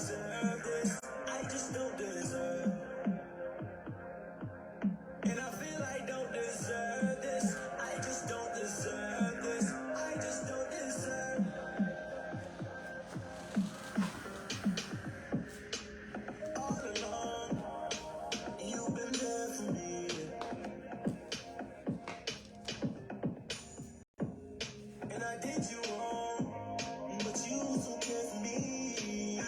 deserve this. I just don't deserve. And I feel I don't deserve this. I just don't deserve this. I just don't deserve. All along, you've been there for me. And I did you wrong, but you so care for me.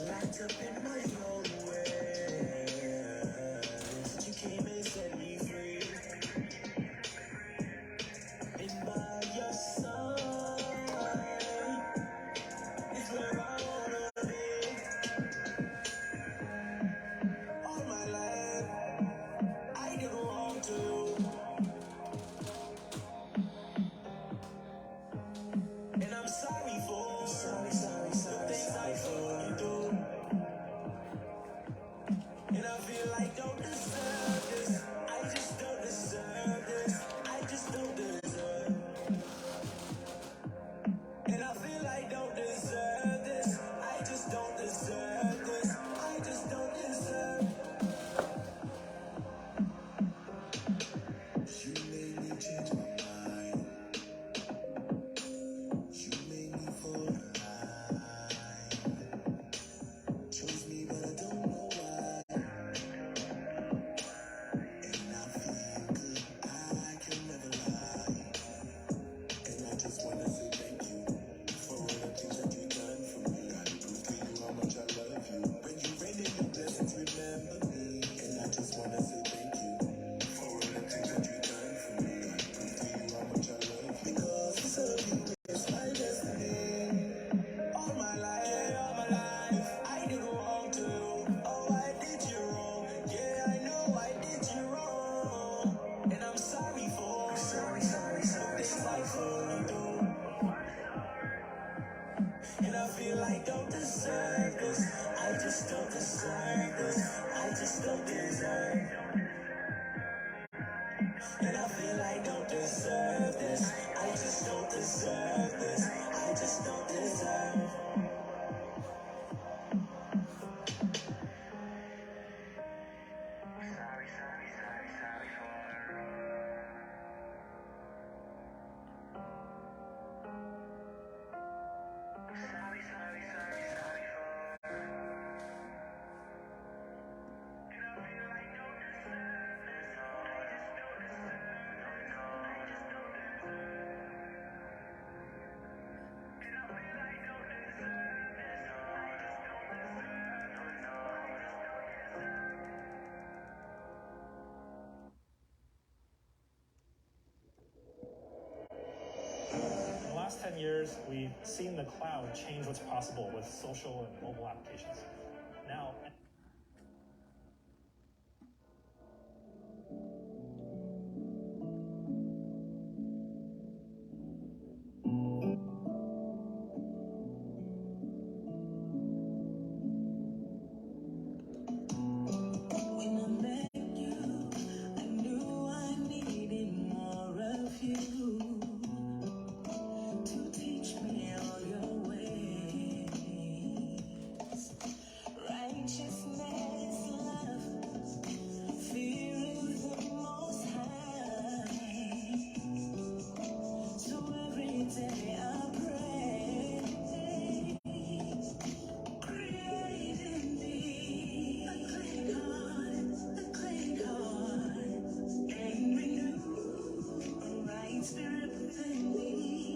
Locked up in my own way, but you came and set me free. And by your side is where I wanna be. All my life, I did wrong too. And I'm sorry for the things I put you through. And I feel like don't deserve this. I just don't deserve this. I just don't deserve. And I feel like don't deserve this. I just don't deserve this. I just don't deserve. You made me change my mind. You made me fall in line. Chose me, but I don't know why. And I feel good. I can never lie. And I just wanna say thank you for all the things that you done for me. Gotta prove to you how much I love you. When you rain in your blessings, remember me. And I just wanna say thank you for all the things that you done for me. Gotta prove to you how much I love you. Because to serve you is my destiny. All my life, I did wrong too. Oh, I did you wrong. Yeah, I know I did you wrong. And I'm sorry for the things I put you through. And I feel like don't deserve this. I just don't deserve this. I just don't deserve. And I feel like don't deserve this. I just don't deserve this. I just don't deserve. In the last 10 years, we've seen the cloud change what's possible with social and mobile applications. Now, When I met you, I knew I needed more of you to teach me all your ways. Righteousness, love, fear of the Most High. So every day I pray, create in me a clean heart, and renew a right spirit within me.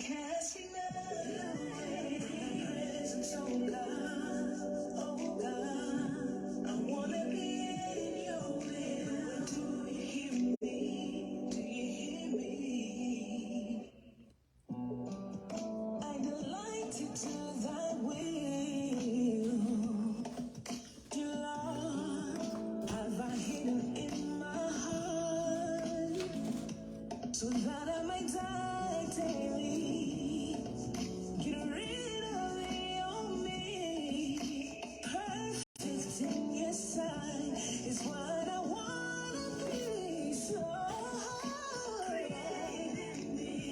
Casting away my presence, oh God, I wanna be in your will. Do you hear me? Do you hear me? I delight to do thy will. Dear Lord, have I hidden in my heart so that I may die daily? Get rid of the old me. Perfect in your sight is what I wanna be. So create in me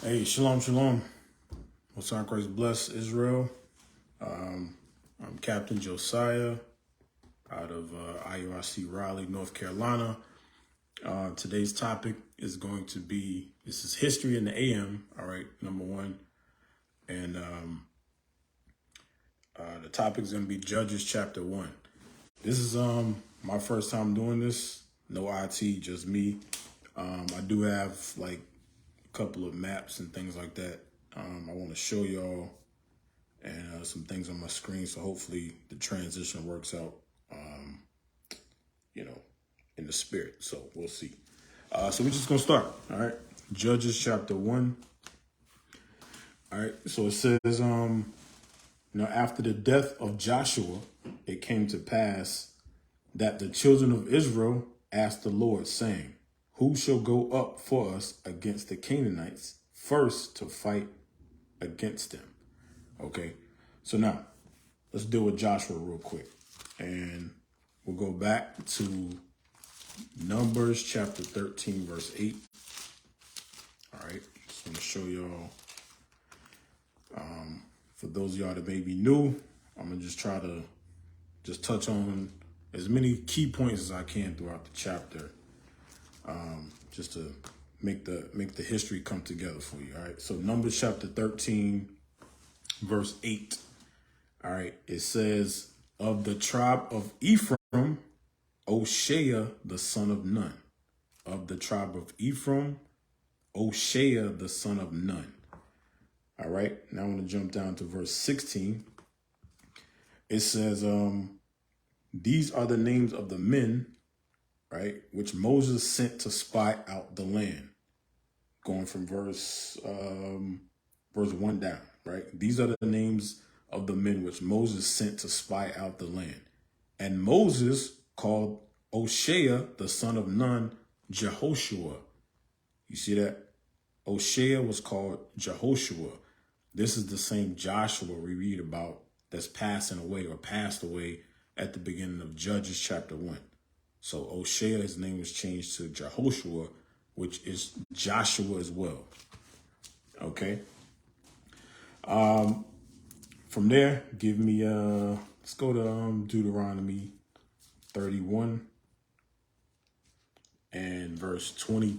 Hey, shalom, shalom. Most High Christ bless Israel. I'm Captain Josiah out of IUIC Raleigh, North Carolina. Today's topic is going to be, this is history in the AM, all right, number one. And the topic is going to be Judges chapter 1. This is my first time doing this. No IT, just me. I do have like a couple of maps and things like that. I want to show y'all and some things on my screen. So hopefully the transition works out, in the spirit. So we'll see. So we're just going to start. All right. Judges chapter 1. All right. So it says, after the death of Joshua, it came to pass that the children of Israel asked the Lord, saying, who shall go up for us against the Canaanites first to fight against them? Okay, so now let's deal with Joshua real quick. And we'll go back to Numbers chapter 13, verse 8. All right, just want to show y'all. For those of y'all that may be new, I'm going to just try to just touch on as many key points as I can throughout the chapter, just to make the history come together for you. All right, so Numbers chapter 13, verse 8. All right, it says, of the tribe of Ephraim, Oshea, the son of Nun. Of the tribe of Ephraim, Oshea, the son of Nun. All right, now I want to jump down to verse 16. It says, these are the names of the men, right, which Moses sent to spy out the land. Going from verse 1 down, right? These are the names of the men which Moses sent to spy out the land. And Moses called Oshea, the son of Nun, Jehoshua. You see that? Oshea was called Jehoshua. This is the same Joshua we read about that's passing away or passed away at the beginning of Judges chapter 1. So Oshea, his name was changed to Jehoshua, which is Joshua as well. Okay. From there, give me let's go to Deuteronomy 31 and verse 20.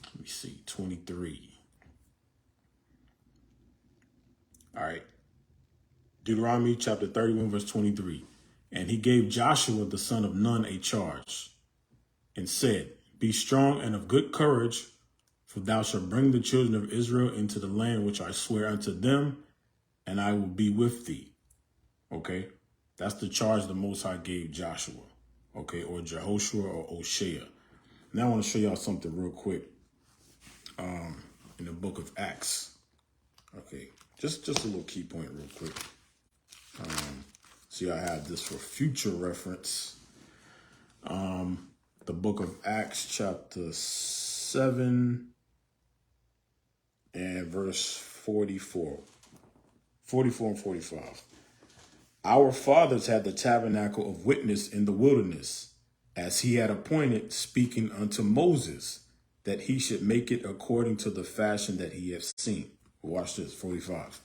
Let me see, 23. All right. Deuteronomy chapter 31, verse 23. And he gave Joshua the son of Nun a charge and said, be strong and of good courage, for thou shalt bring the children of Israel into the land which I swear unto them, and I will be with thee. Okay, that's the charge the Most High gave Joshua, okay, or Jehoshua or Oshea. Now I want to show y'all something real quick in the book of Acts. Okay, just a little key point real quick. See, I have this for future reference. The book of Acts chapter 7 and verse 44 and 45. Our fathers had the tabernacle of witness in the wilderness, as he had appointed, speaking unto Moses, that he should make it according to the fashion that he hath seen. Watch this, 45.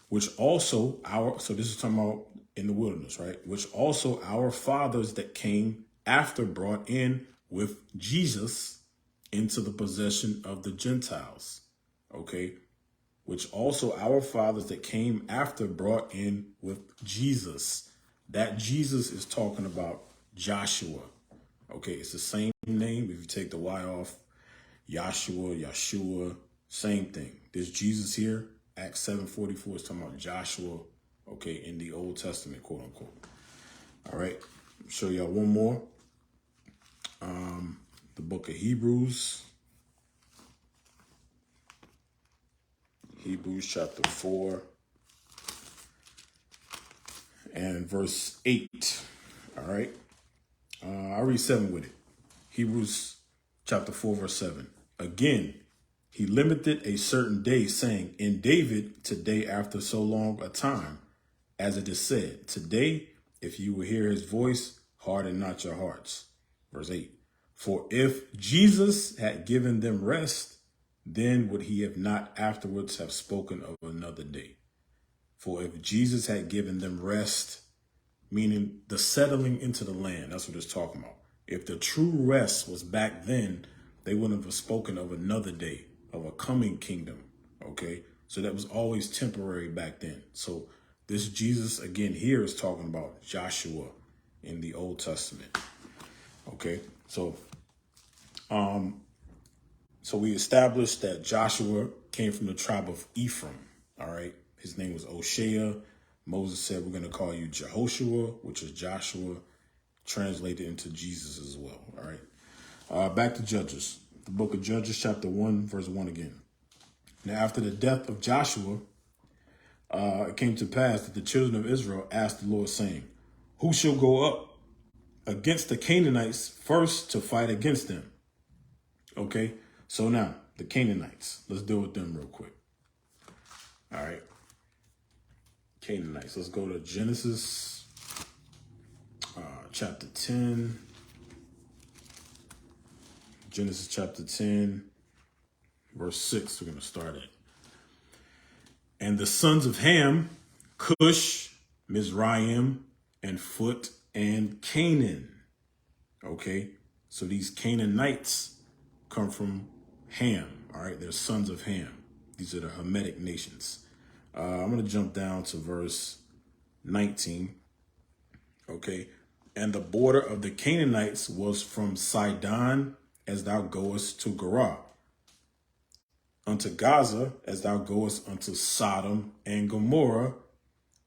Which also so this is talking about in the wilderness, right? Which also our fathers that came after brought in with Jesus into the possession of the Gentiles. Okay. Which also our fathers that came after brought in with Jesus. That Jesus is talking about Joshua. Okay, it's the same name. If you take the Y off, Yahshua, Yeshua, same thing. There's Jesus here. Acts 7:44 is talking about Joshua, okay, in the Old Testament, quote unquote. All right, I'll show y'all one more. The book of Hebrews. Hebrews chapter 4 and verse 8. All right. I'll read 7 with it. Hebrews chapter 4, verse 7. Again, he limited a certain day, saying, in David, today after so long a time, as it is said, today, if you will hear his voice, harden not your hearts. Verse 8. For if Jesus had given them rest, then would he have not afterwards have spoken of another day? For if Jesus had given them rest, meaning the settling into the land, that's what it's talking about. If the true rest was back then, they wouldn't have spoken of another day, of a coming kingdom. Okay, so that was always temporary back then. So this Jesus again here is talking about Joshua in the Old Testament. Okay, so we established that Joshua came from the tribe of Ephraim. All right, his name was Oshea. Moses said, we're going to call you Jehoshua, which is Joshua, translated into Jesus as well. All right, back to Judges, the book of Judges, chapter 1, verse 1 again. Now, after the death of Joshua, it came to pass that the children of Israel asked the Lord, saying, who shall go up against the Canaanites first to fight against them? Okay, so now the Canaanites, let's deal with them real quick. All right, Canaanites, let's go to Genesis chapter 10. Genesis chapter 10, verse 6, we're going to start at. And the sons of Ham, Cush, Mizraim, and Phut, and Canaan. Okay, so these Canaanites come from Ham. All right, they're sons of Ham. These are the Hamitic nations. I'm going to jump down to verse 19. Okay, and the border of the Canaanites was from Sidon as thou goest to Gerar, unto Gaza as thou goest unto Sodom and Gomorrah,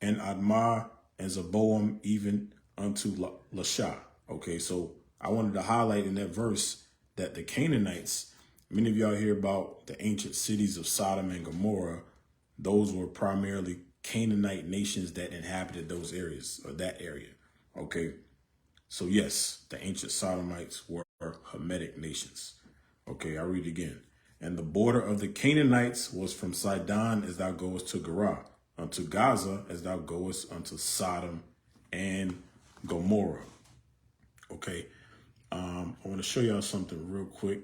and Admah and Zeboam, even unto Lasha. Okay, so I wanted to highlight in that verse that the Canaanites, many of y'all hear about the ancient cities of Sodom and Gomorrah. Those were primarily Canaanite nations that inhabited those areas, or that area. Okay, so yes, the ancient Sodomites were Hamitic nations. Okay, I'll read it again. And the border of the Canaanites was from Sidon as thou goest to Gerar, unto Gaza as thou goest unto Sodom and Gomorrah. Okay, I want to show y'all something real quick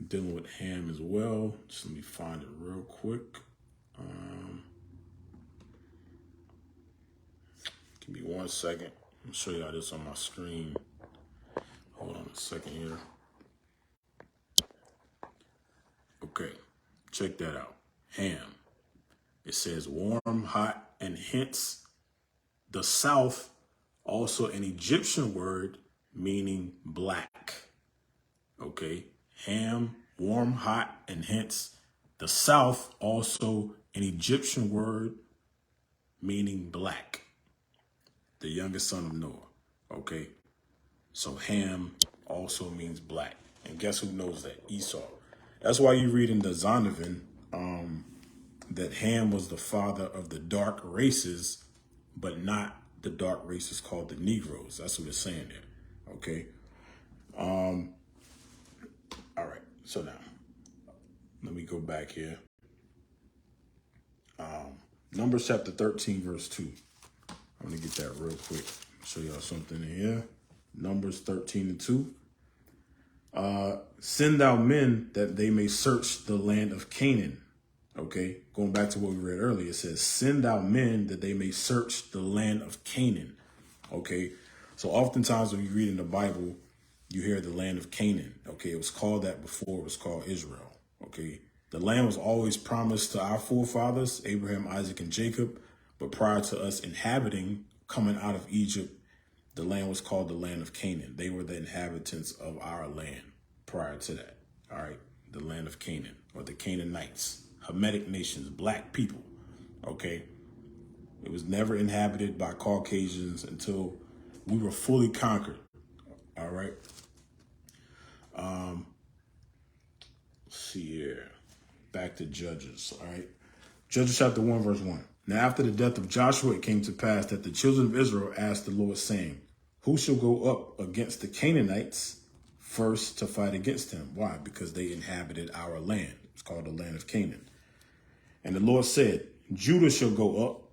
dealing with Ham as well. Just let me find it real quick. Give me 1 second. I'll show y'all this on my screen. Hold on a second here. Okay, check that out. Ham. It says warm, hot, and hence the south, also an Egyptian word meaning black. Okay, Ham, warm, hot, and hence the south, also an Egyptian word meaning black. The youngest son of Noah. Okay, so Ham also means black. And guess who knows that? Esau. That's why you read in the Zondervan that Ham was the father of the dark races, but not the dark races called the Negroes. That's what it's saying there. Okay. All right. So now, let me go back here. Numbers chapter 13, verse 2. I'm going to get that real quick. Show y'all something here. Numbers 13 and 2. Send out men that they may search the land of Canaan. Okay, going back to what we read earlier, it says, send out men that they may search the land of Canaan. Okay, so oftentimes when you read in the Bible, you hear the land of Canaan. Okay, it was called that before it was called Israel. Okay, the land was always promised to our forefathers, Abraham, Isaac, and Jacob. But prior to us inhabiting, coming out of Egypt, the land was called the land of Canaan. They were the inhabitants of our land prior to that. All right, the land of Canaan, or the Canaanites. Hamitic nations, black people. Okay, it was never inhabited by Caucasians until we were fully conquered. All right. Let's see here. Back to Judges. All right. Judges chapter 1, verse 1. Now after the death of Joshua, it came to pass that the children of Israel asked the Lord, saying, who shall go up against the Canaanites first to fight against them? Why? Because they inhabited our land. It's called the land of Canaan. And the Lord said, Judah shall go up.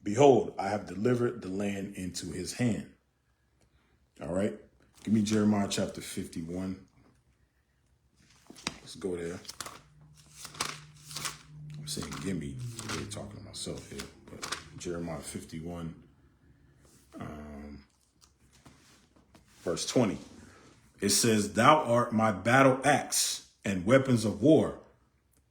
Behold, I have delivered the land into his hand. All right. Give me Jeremiah chapter 51. Let's go there. saying gimme. I'm really talking to myself here. But Jeremiah 51, verse 20. It says, thou art my battle axe and weapons of war.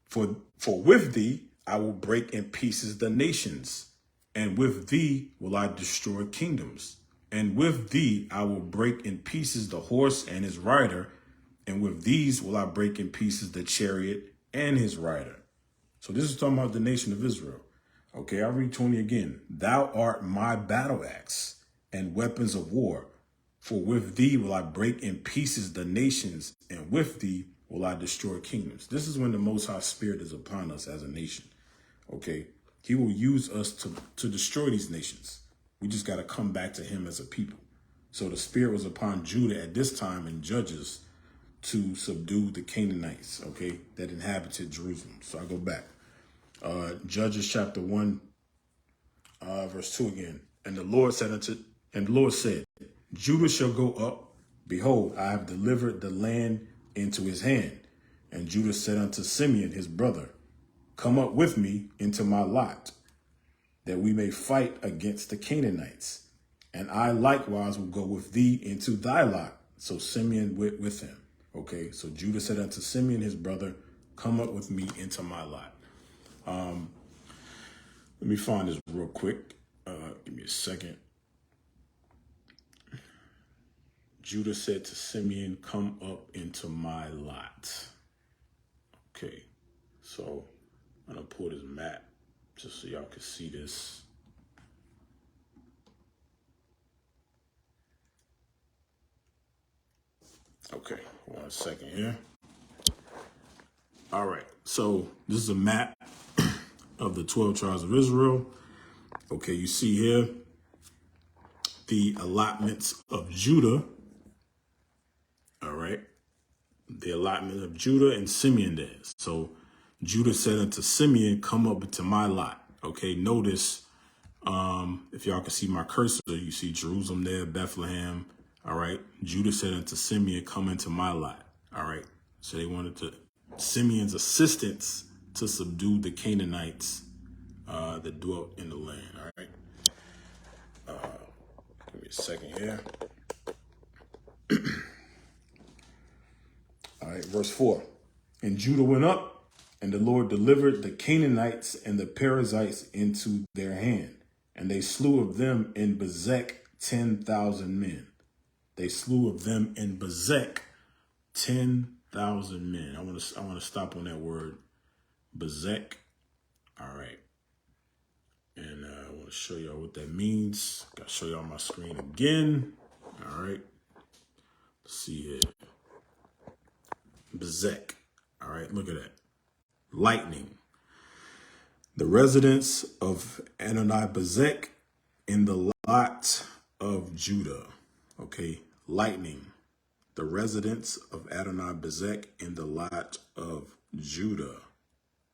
For with thee I will break in pieces the nations, and with thee will I destroy kingdoms. And with thee I will break in pieces the horse and his rider, and with these will I break in pieces the chariot and his rider. So this is talking about the nation of Israel. Okay, I'll read 20 again. Thou art my battle axe and weapons of war. For with thee will I break in pieces the nations, and with thee will I destroy kingdoms. This is when the Most High Spirit is upon us as a nation. Okay, he will use us to destroy these nations. We just got to come back to him as a people. So the Spirit was upon Judah at this time in Judges to subdue the Canaanites, okay, that inhabited Jerusalem. So I go back. Judges chapter 1, verse 2 again. And the Lord said, Judah shall go up. Behold, I have delivered the land into his hand. And Judah said unto Simeon, his brother, come up with me into my lot, that we may fight against the Canaanites. And I likewise will go with thee into thy lot. So Simeon went with him. Okay, so Judah said unto Simeon, his brother, come up with me into my lot. Let me find this real quick. Give me a second. Judah said to Simeon, come up into my lot. Okay, so I'm going to pull this map just so y'all can see this. Okay, 1 second here. All right, so this is a map of the 12 tribes of Israel. Okay, you see here the allotments of Judah. All right, the allotment of Judah and Simeon there. So Judah said unto Simeon, come up into my lot. Okay, notice if y'all can see my cursor, you see Jerusalem there, Bethlehem. All right, Judah said unto Simeon, come into my lot. All right, so they wanted Simeon's assistance to subdue the Canaanites that dwelt in the land. All right, give me a second here. All right, verse 4. And Judah went up, and the Lord delivered the Canaanites and the Perizzites into their hand. And they slew of them in Bezek 10,000 men. They slew of them in Bezek 10,000 men. I want to stop on that word, Bezek. All right. And I want to show y'all what that means. Got to show y'all my screen again. All right. Let's see here. Bezek. All right, look at that. Lightning. The residence of Adonai Bezek in the lot of Judah. Okay, lightning. The residence of Adonai Bezek in the lot of Judah.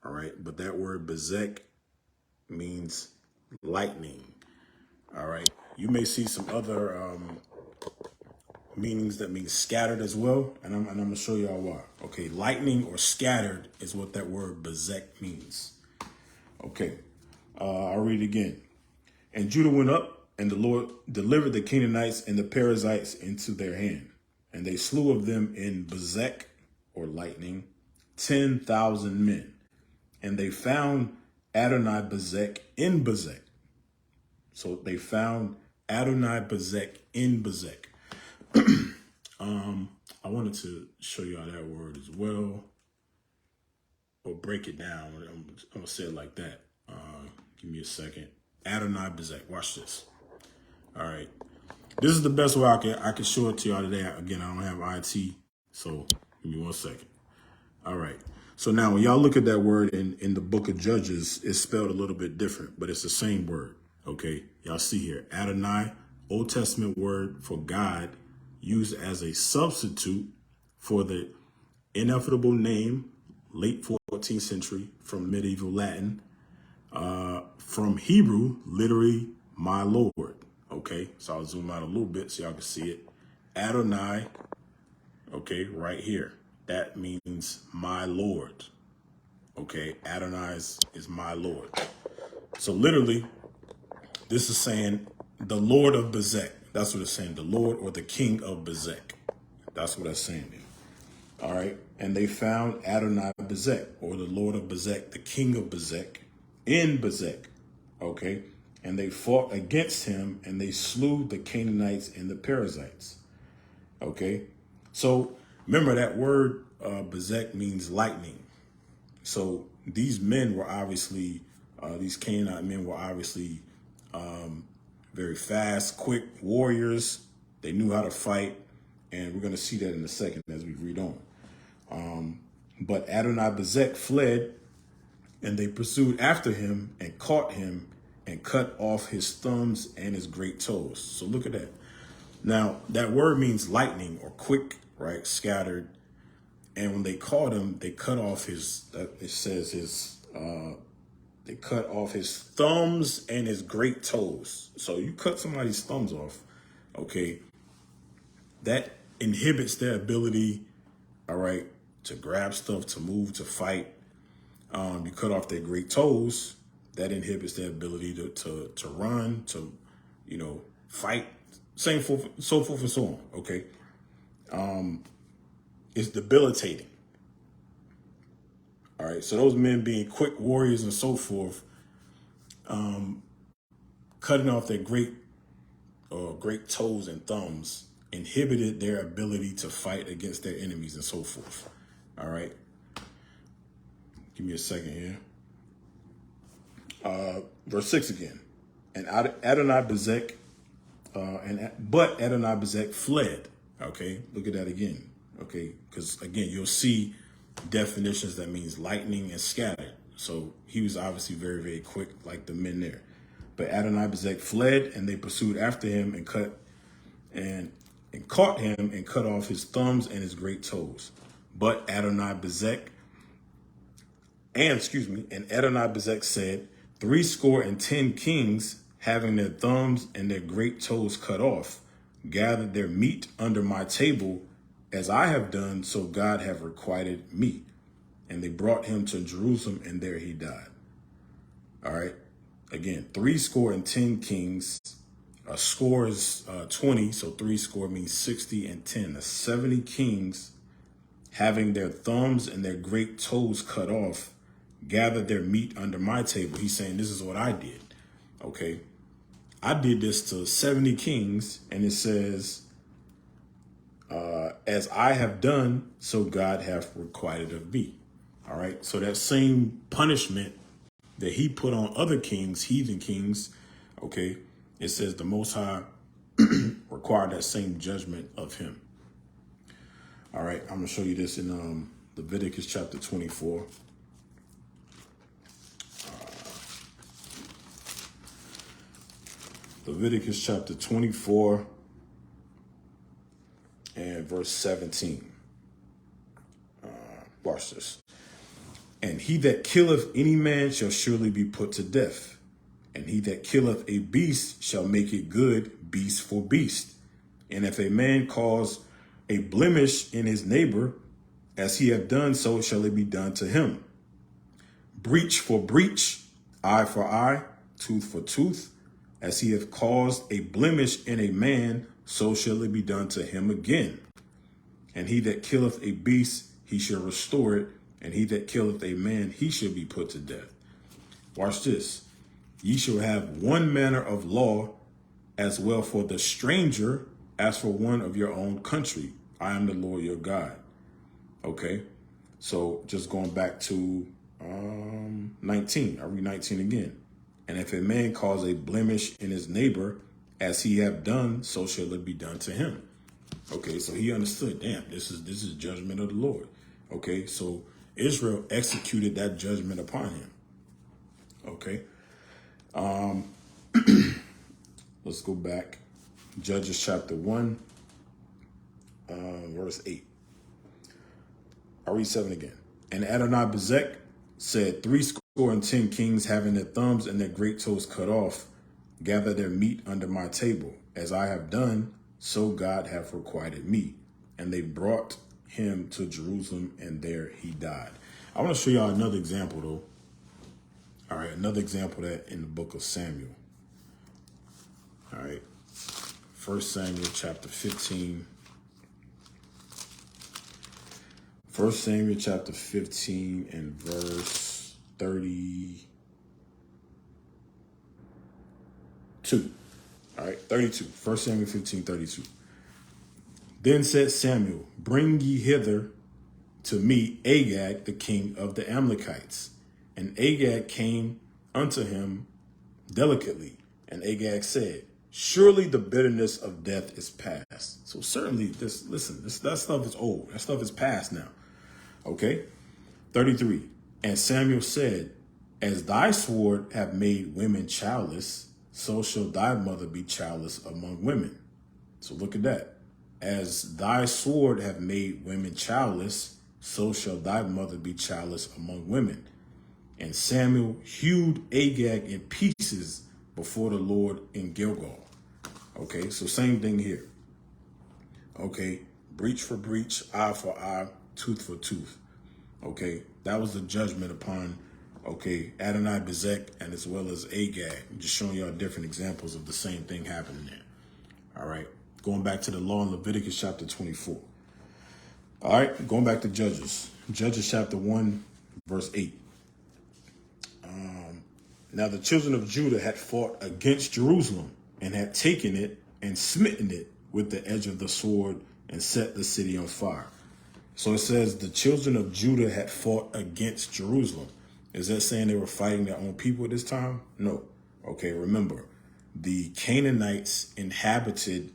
All right, but that word Bezek means lightning. All right, you may see some other meanings that mean scattered as well, and I'm going to show y'all why. Okay, lightning or scattered is what that word Bezek means. Okay, I'll read it again. And Judah went up, and the Lord delivered the Canaanites and the Perizzites into their hand. And they slew of them in Bezek, or lightning, 10,000 men. And they found Adonai Bezek in Bezek. So they found Adonai Bezek in Bezek. I wanted to show y'all that word as well, or break it down. I'm gonna say it like that. Give me a second. Adonai Bezek. Watch this. All right, this is the best way I can show it to y'all today. Again, I don't have IT, so give me 1 second. All right. So now when y'all look at that word in the book of Judges, it's spelled a little bit different, but it's the same word. Okay, y'all see here, Adonai, Old Testament word for God, used as a substitute for the ineffable name, late 14th century, from medieval Latin, from Hebrew, literally, my Lord. Okay, so I'll zoom out a little bit so y'all can see it. Adonai, okay, right here. That means my Lord. Okay, Adonai is my Lord. So literally, this is saying the Lord of Bezek. That's what it's saying. The Lord or the King of Bezek. That's what it's saying there. All right. And they found Adonai Bezek, or the Lord of Bezek, the King of Bezek, in Bezek. Okay. And they fought against him, and they slew the Canaanites and the Perizzites. Okay. So remember that word Bezek means lightning. So these men were obviously, these Canaanite men were obviously very fast, quick warriors. They knew how to fight. And we're going to see that in a second as we read on. But Adonai Bezek fled, and they pursued after him and caught him and cut off his thumbs and his great toes. So look at that. Now, that word means lightning or quick, right? Scattered. And when they caught him, they cut off his, it says his, they cut off his thumbs and his great toes. So you cut somebody's thumbs off, okay, that inhibits their ability, all right, to grab stuff, to move, to fight. You cut off their great toes, that inhibits their ability to run, to, fight, so forth and so on, okay? It's debilitating. All right, so those men being quick warriors and so forth, cutting off their great toes and thumbs inhibited their ability to fight against their enemies and so forth. All right. Give me a second here. Verse 6 again. And Adonai Bezek, but Adonai Bezek fled. Okay, look at that again. Okay, because again, you'll see definitions that means lightning and scattered. So he was obviously very, very quick, like the men there. But Adonai Bezek fled, and they pursued after him and caught him and cut off his thumbs and his great toes. But Adonai Bezek, and Adonai Bezek said, 70 kings, having their thumbs and their great toes cut off, gathered their meat under my table, as I have done, so God have requited me. And they brought him to Jerusalem, and there he died. All right. Again, 70 kings. A score is 20, so 70 means 60 and 10. That's 70 kings, having their thumbs and their great toes cut off, gathered their meat under my table. He's saying, this is what I did. Okay. I did this to 70 kings, and it says, as I have done, so God hath requited of me. All right. So that same punishment that he put on other kings, heathen kings, okay, it says the Most High required that same judgment of him. All right. I'm going to show you this in Leviticus chapter 24. Leviticus chapter 24 and verse 17. Watch this. And he that killeth any man shall surely be put to death. And he that killeth a beast shall make it good, beast for beast. And if a man cause a blemish in his neighbor, as he hath done, so shall it be done to him. Breach for breach, eye for eye, tooth for tooth. As he hath caused a blemish in a man, so shall it be done to him again. And he that killeth a beast, he shall restore it. And he that killeth a man, he shall be put to death. Watch this. Ye shall have one manner of law, as well for the stranger as for one of your own country. I am the Lord your God. Okay. So just going back to 19. I'll read 19 again. And if a man cause a blemish in his neighbor, as he have done, so shall it be done to him. Okay, so he understood, damn, this is judgment of the Lord. Okay, so Israel executed that judgment upon him. Okay. Let's go back. Judges chapter 1, verse 8. I'll read 7 again. And Adonai Bezek said, 70 kings, having their thumbs and their great toes cut off, gather their meat under my table. As I have done, so God hath requited me. And they brought him to Jerusalem, and there he died. I want to show y'all another example though. All right, another example that in the book of Samuel. All right, 1 Samuel chapter 15. 1 Samuel chapter 15 and verse 32. All right, 32. 1 Samuel 15, 32. Then said Samuel, bring ye hither to me Agag, the king of the Amalekites. And Agag came unto him delicately. And Agag said, surely the bitterness of death is past. So certainly that stuff is old. That stuff is past now. Okay. 33. And Samuel said, as thy sword have made women childless, so shall thy mother be childless among women. So look at that. As thy sword have made women childless, so shall thy mother be childless among women. And Samuel hewed Agag in pieces before the Lord in Gilgal. Okay, so same thing here. Okay, breach for breach, eye for eye, tooth for tooth. Okay, that was the judgment upon, okay, Adonai Bezek and as well as Agag. I'm just showing y'all different examples of the same thing happening there. All right, going back to the law in Leviticus chapter 24. All right, going back to Judges. Judges chapter 1, verse 8. Now the children of Judah had fought against Jerusalem and had taken it and smitten it with the edge of the sword and set the city on fire. So it says the children of Judah had fought against Jerusalem. Is that saying they were fighting their own people at this time? No. Okay, remember, the Canaanites inhabited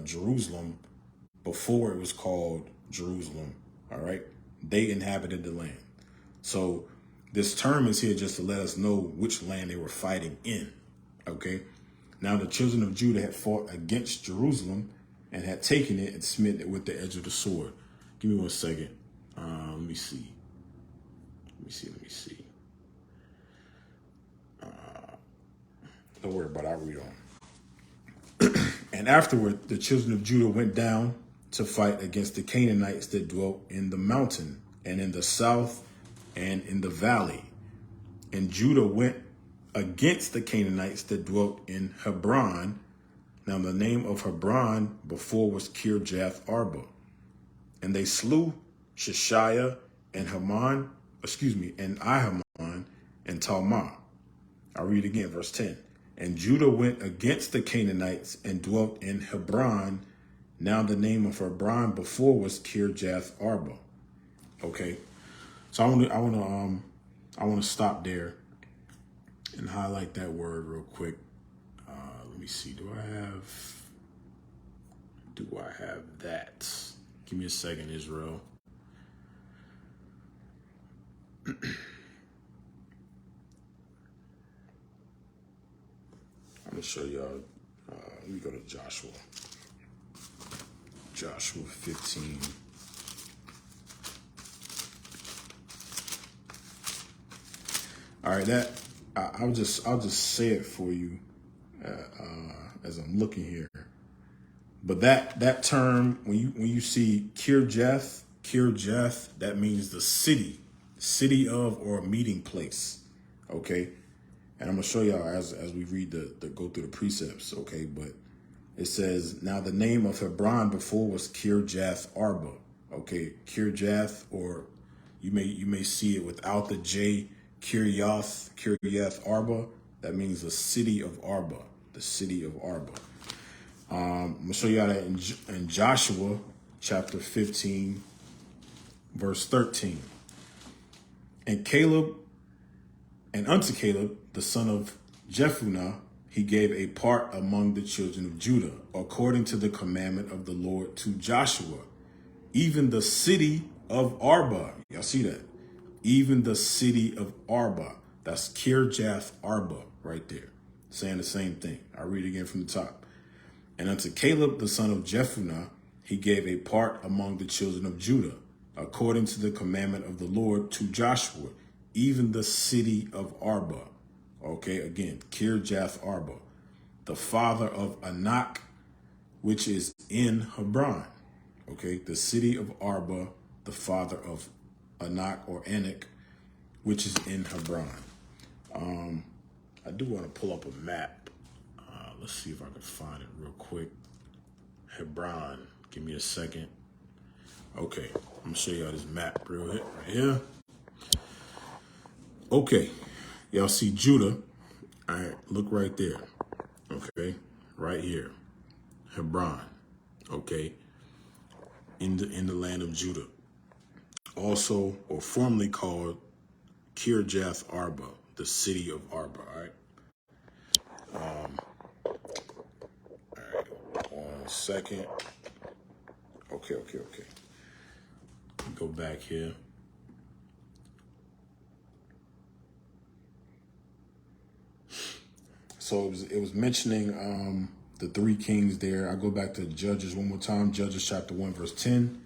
Jerusalem before it was called Jerusalem. All right, they inhabited the land. So this term is here just to let us know which land they were fighting in. Okay, now the children of Judah had fought against Jerusalem and had taken it and smitten it with the edge of the sword. Give me 1 second. Let me see. Don't worry about it. I'll read on. And afterward, the children of Judah went down to fight against the Canaanites that dwelt in the mountain and in the south and in the valley. And Judah went against the Canaanites that dwelt in Hebron. Now the name of Hebron before was Kirjath Arba. And they slew Josiah and Ahiman and Talmah. I'll read again, verse 10. And Judah went against the Canaanites and dwelt in Hebron. Now the name of Hebron before was Kirjath Arba. Okay, so I want to stop there and highlight that word real quick. Let me see. Do I have that? Give me a second, Israel. I'm gonna show y'all. Let me go to Joshua. Joshua 15. All right, that I'll just say it for you as I'm looking here. But that term, when you see Kirjath, that means the city of or a meeting place. Okay, and I'm gonna show y'all as we read the go through the precepts. Okay, but it says now the name of Hebron before was Kirjath Arba. Okay, Kirjath, or you may see it without the J. Kirjath Arba. That means the city of Arba. The city of Arba. I'm gonna show y'all that in Joshua chapter 15, verse 13. And unto Caleb, the son of Jephunneh, he gave a part among the children of Judah, according to the commandment of the Lord to Joshua, even the city of Arba. Y'all see that? Even the city of Arba. That's Kirjath Arba right there, saying the same thing. I'll read again from the top. And unto Caleb, the son of Jephunneh, he gave a part among the children of Judah, according to the commandment of the Lord to Joshua, even the city of Arba. Okay, again, Kirjath Arba, the father of Anak, which is in Hebron. Okay, the city of Arba, the father of Anak or Anak, which is in Hebron. I do want to pull up a map. Let's see if I can find it real quick. Hebron. Give me a second. Okay, I'm gonna show y'all this map real quick right here. Okay, y'all see Judah. All right, look right there. Okay, right here, Hebron. Okay, in the land of Judah, also or formerly called Kirjath Arba, the city of Arba. All right. All right. 1 second. Okay. Go back here. So it was mentioning the three kings there. I go back to Judges one more time. Judges chapter 1, verse 10.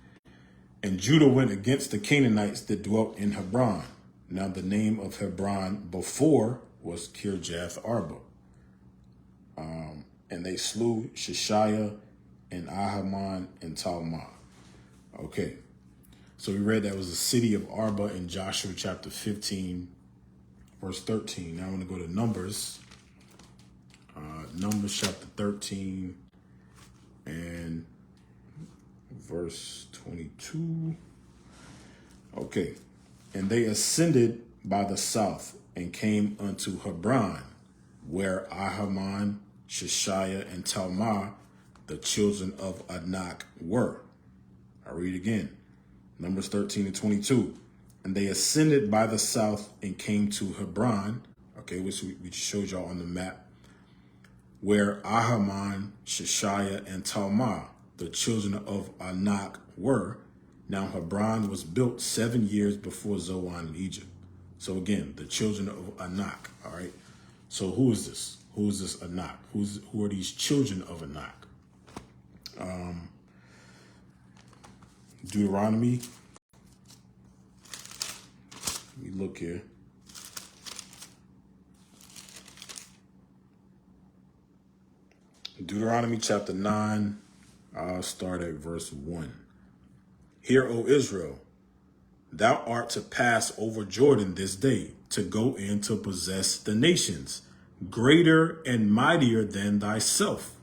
And Judah went against the Canaanites that dwelt in Hebron. Now the name of Hebron before was Kirjath Arba. And they slew Josiah and Ahiman and Talmah. Okay. So we read that was the city of Arba in Joshua chapter 15, verse 13. Now I want to go to Numbers. Numbers chapter 13 and verse 22. Okay. And they ascended by the south and came unto Hebron, where Ahiman, Josiah, and Talmah, the children of Anak, were. I read again. Numbers 13 and 22. And they ascended by the south and came to Hebron, okay, which we showed y'all on the map, where Ahiman, Josiah, and Talmah, the children of Anak, were. Now Hebron was built 7 years before Zoan in Egypt. So again, the children of Anak, all right? So who is this? Who is this Anak? Who are these children of Anak? Deuteronomy. Let me look here. Deuteronomy chapter 9, I'll start at verse 1. Hear, O Israel, thou art to pass over Jordan this day, to go in to possess the nations, greater and mightier than thyself,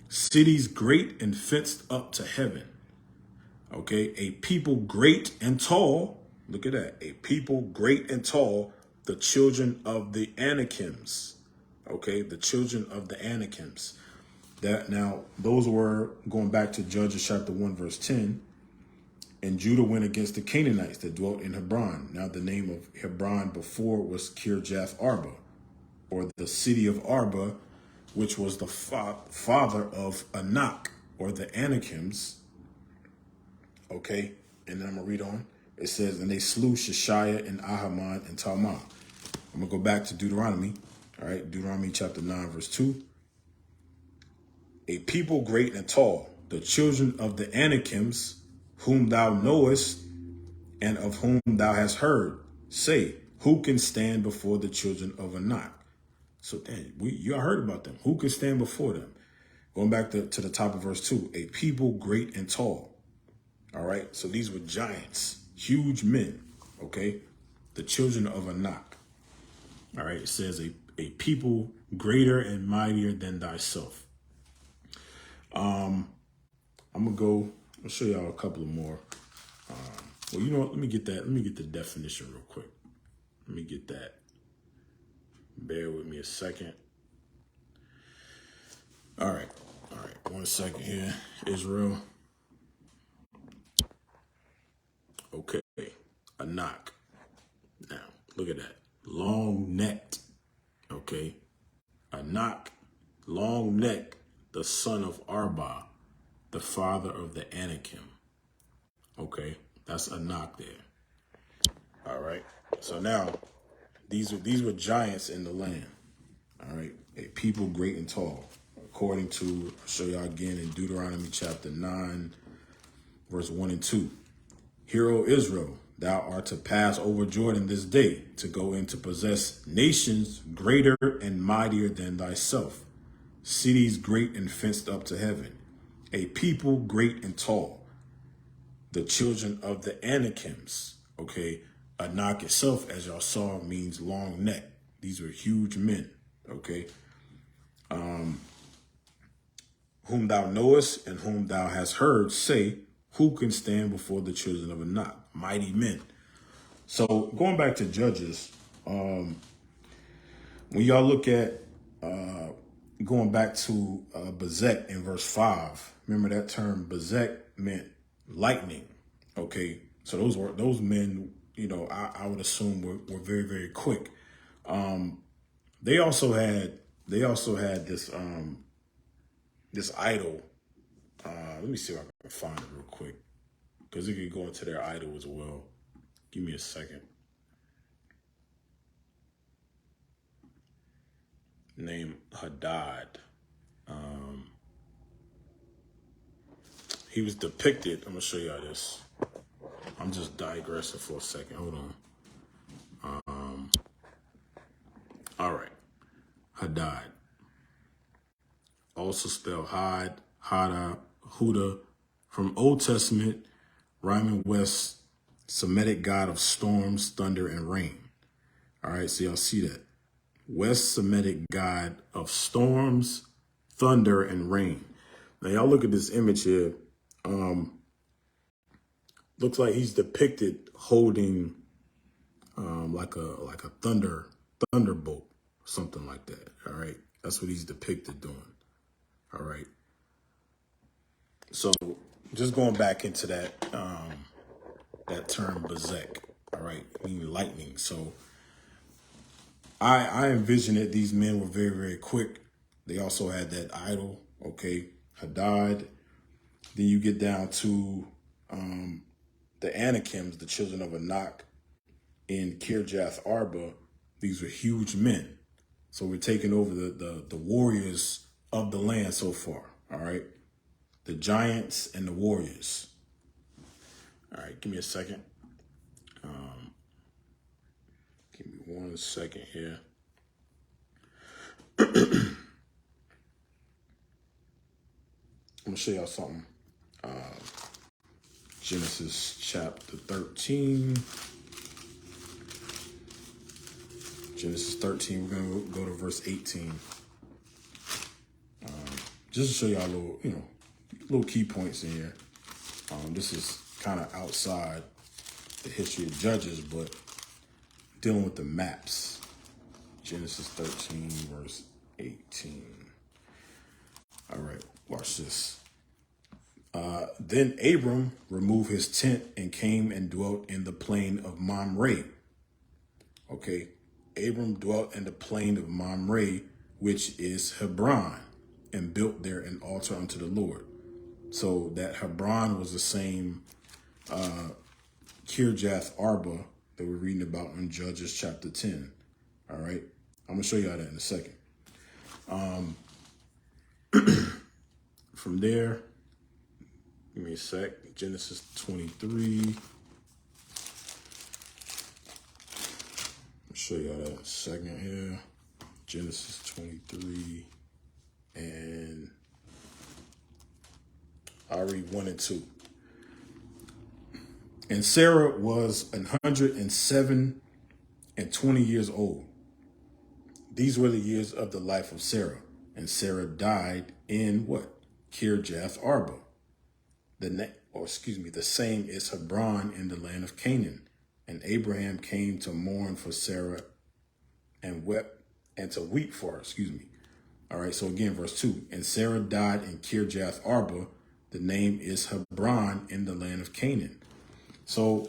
cities great and fenced up to heaven. Okay, a people great and tall. Look at that. A people great and tall, the children of the Anakims. Okay, the children of the Anakims. That now, those were going back to Judges chapter 1, verse 10. And Judah went against the Canaanites that dwelt in Hebron. Now the name of Hebron before was Kirjath Arba, or the city of Arba, which was the father of Anak, or the Anakims. Okay, and then I'm going to read on. It says, and they slew Josiah and Ahiman and Talmah. I'm going to go back to Deuteronomy. All right, Deuteronomy chapter 9, verse 2. A people great and tall, the children of the Anakims, whom thou knowest and of whom thou hast heard, say, who can stand before the children of Anak? So you heard about them. Who can stand before them? Going back to the top of verse 2, a people great and tall. All right, so these were giants, huge men, okay? The children of Anak. All right, it says a people greater and mightier than thyself. I'm gonna show y'all a couple of more. Well, you know what? Let me get the definition real quick. Let me get that. Bear with me a second. All right. 1 second here. Israel. Okay. Anak. Now, look at that. Long necked. Okay. Anak, long neck, the son of Arba, the father of the Anakim. Okay. That's Anak there. All right. So now, these were giants in the land. All right. A people great and tall. According to, I'll show y'all again in Deuteronomy chapter 9, verse 1 and 2. Hear, O Israel, thou art to pass over Jordan this day, to go in to possess nations greater and mightier than thyself, cities great and fenced up to heaven, a people great and tall, the children of the Anakims. Okay, Anak itself, as y'all saw, means long neck. These were huge men. Okay, whom thou knowest and whom thou hast heard say, who can stand before the children of Anak? Mighty men. So going back to Judges, when y'all look at going back to Bezek in verse 5, remember that term Bezek meant lightning. Okay, so those men, you know, I would assume were very, very quick. They also had this this idol. Let me see if I can find it real quick, because it could go into their idol as well. Give me a second. Named Hadad. He was depicted. I'm gonna show y'all this. I'm just digressing for a second. Hold on. All right. Hadad. Also spelled Hada, Huda. From Old Testament, rhyming west, Semitic god of storms, thunder, and rain. All right, so y'all see that. West Semitic god of storms, thunder, and rain. Now y'all look at this image here. Looks like he's depicted holding like a thunderbolt, something like that. All right, that's what he's depicted doing. All right. So just going back into that that term Bezek. All right, meaning lightning. So I envision that these men were very, very quick. They also had that idol. Okay, Hadad. Then you get down to the Anakims, the children of Anak in Kirjath Arba. These were huge men. So we're taking over the warriors of the land so far. All right. The giants and the warriors. All right. Give me a second. Give me 1 second here. I'm going to show y'all something. Genesis chapter 13. Genesis 13, we're going to go to verse 18. Just to show y'all a little, little key points in here. This is kind of outside the history of Judges, but dealing with the maps. Genesis 13, verse 18. All right, watch this. Then Abram removed his tent and came and dwelt in the plain of Mamre. Okay, Abram dwelt in the plain of Mamre, which is Hebron, and built there an altar unto the Lord. So that Hebron was the same Kirjath Arba that we're reading about in Judges chapter 10. All right, I'm gonna show y'all that in a second. From there, give me a sec. Genesis 23. I'll show y'all that in a second here. Genesis 23. And I'll read 1 and 2. And Sarah was 107 and 20 years old. These were the years of the life of Sarah. And Sarah died in what? Kirjath Arba. The same is Hebron in the land of Canaan. And Abraham came to mourn for Sarah and to weep for her, All right, so again, verse 2. And Sarah died in Kirjath Arba. The name is Hebron in the land of Canaan. So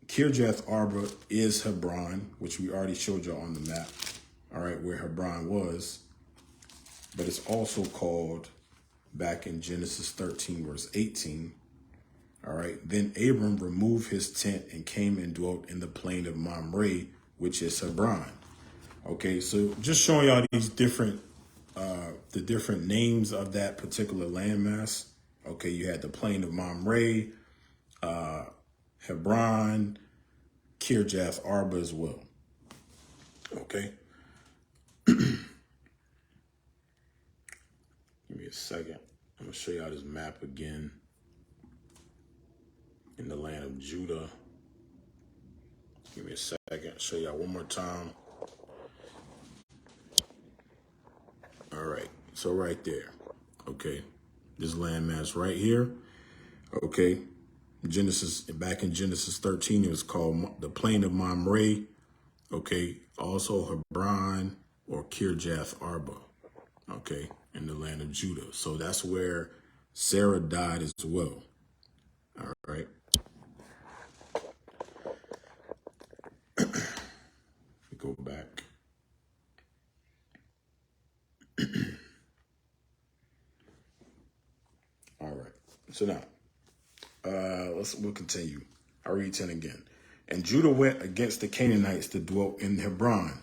Kirjath Arba is Hebron, which we already showed you on the map. All right, where Hebron was. But it's also called, back in Genesis 13, verse 18. All right, then Abram removed his tent and came and dwelt in the plain of Mamre, which is Hebron. Okay, so just showing y'all these different, the different names of that particular landmass. Okay, you had the plain of Mamre, Hebron, Kirjath Arba as well. Okay. Give me a second. I'm gonna show y'all this map again. in the land of Judah. Give me a second. Show y'all one more time. All right. So right there. Okay. This landmass right here. Okay. Back in Genesis 13, it was called the plain of Mamre. Okay. Also Hebron or Kirjath Arba. Okay. In the land of Judah. So that's where Sarah died as well. All right. Go back. All right. So now, we'll continue. I'll read 10 again. And Judah went against the Canaanites that dwelt in Hebron.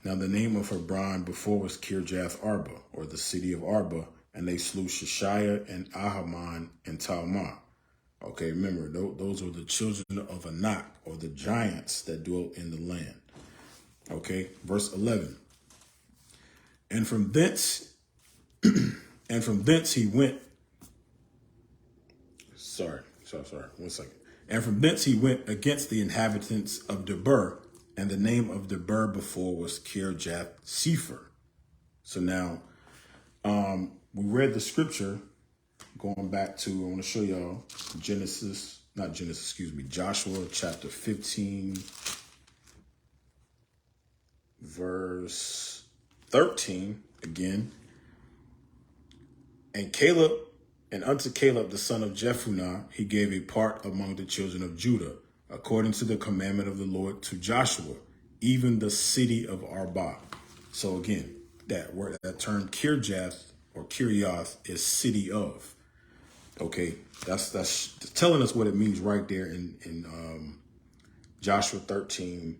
Now the name of Hebron before was Kirjath Arba, or the city of Arba, and they slew Shishaiah and Ahiman and Talmah. Okay, remember, those were the children of Anak, or the giants that dwelt in the land. Okay, verse 11. And from thence he went. Sorry, 1 second. And from thence he went against the inhabitants of Debir, and the name of Debir before was Kirjath Sepher. So now, we read the scripture going back to, I want to show y'all Joshua chapter 15, verse 13 again. And unto Caleb the son of Jephunneh he gave a part among the children of Judah, according to the commandment of the Lord to Joshua, even the city of Arba. So again, that term Kirjath or Kirjath is city of. Okay, that's telling us what it means right there in Joshua 15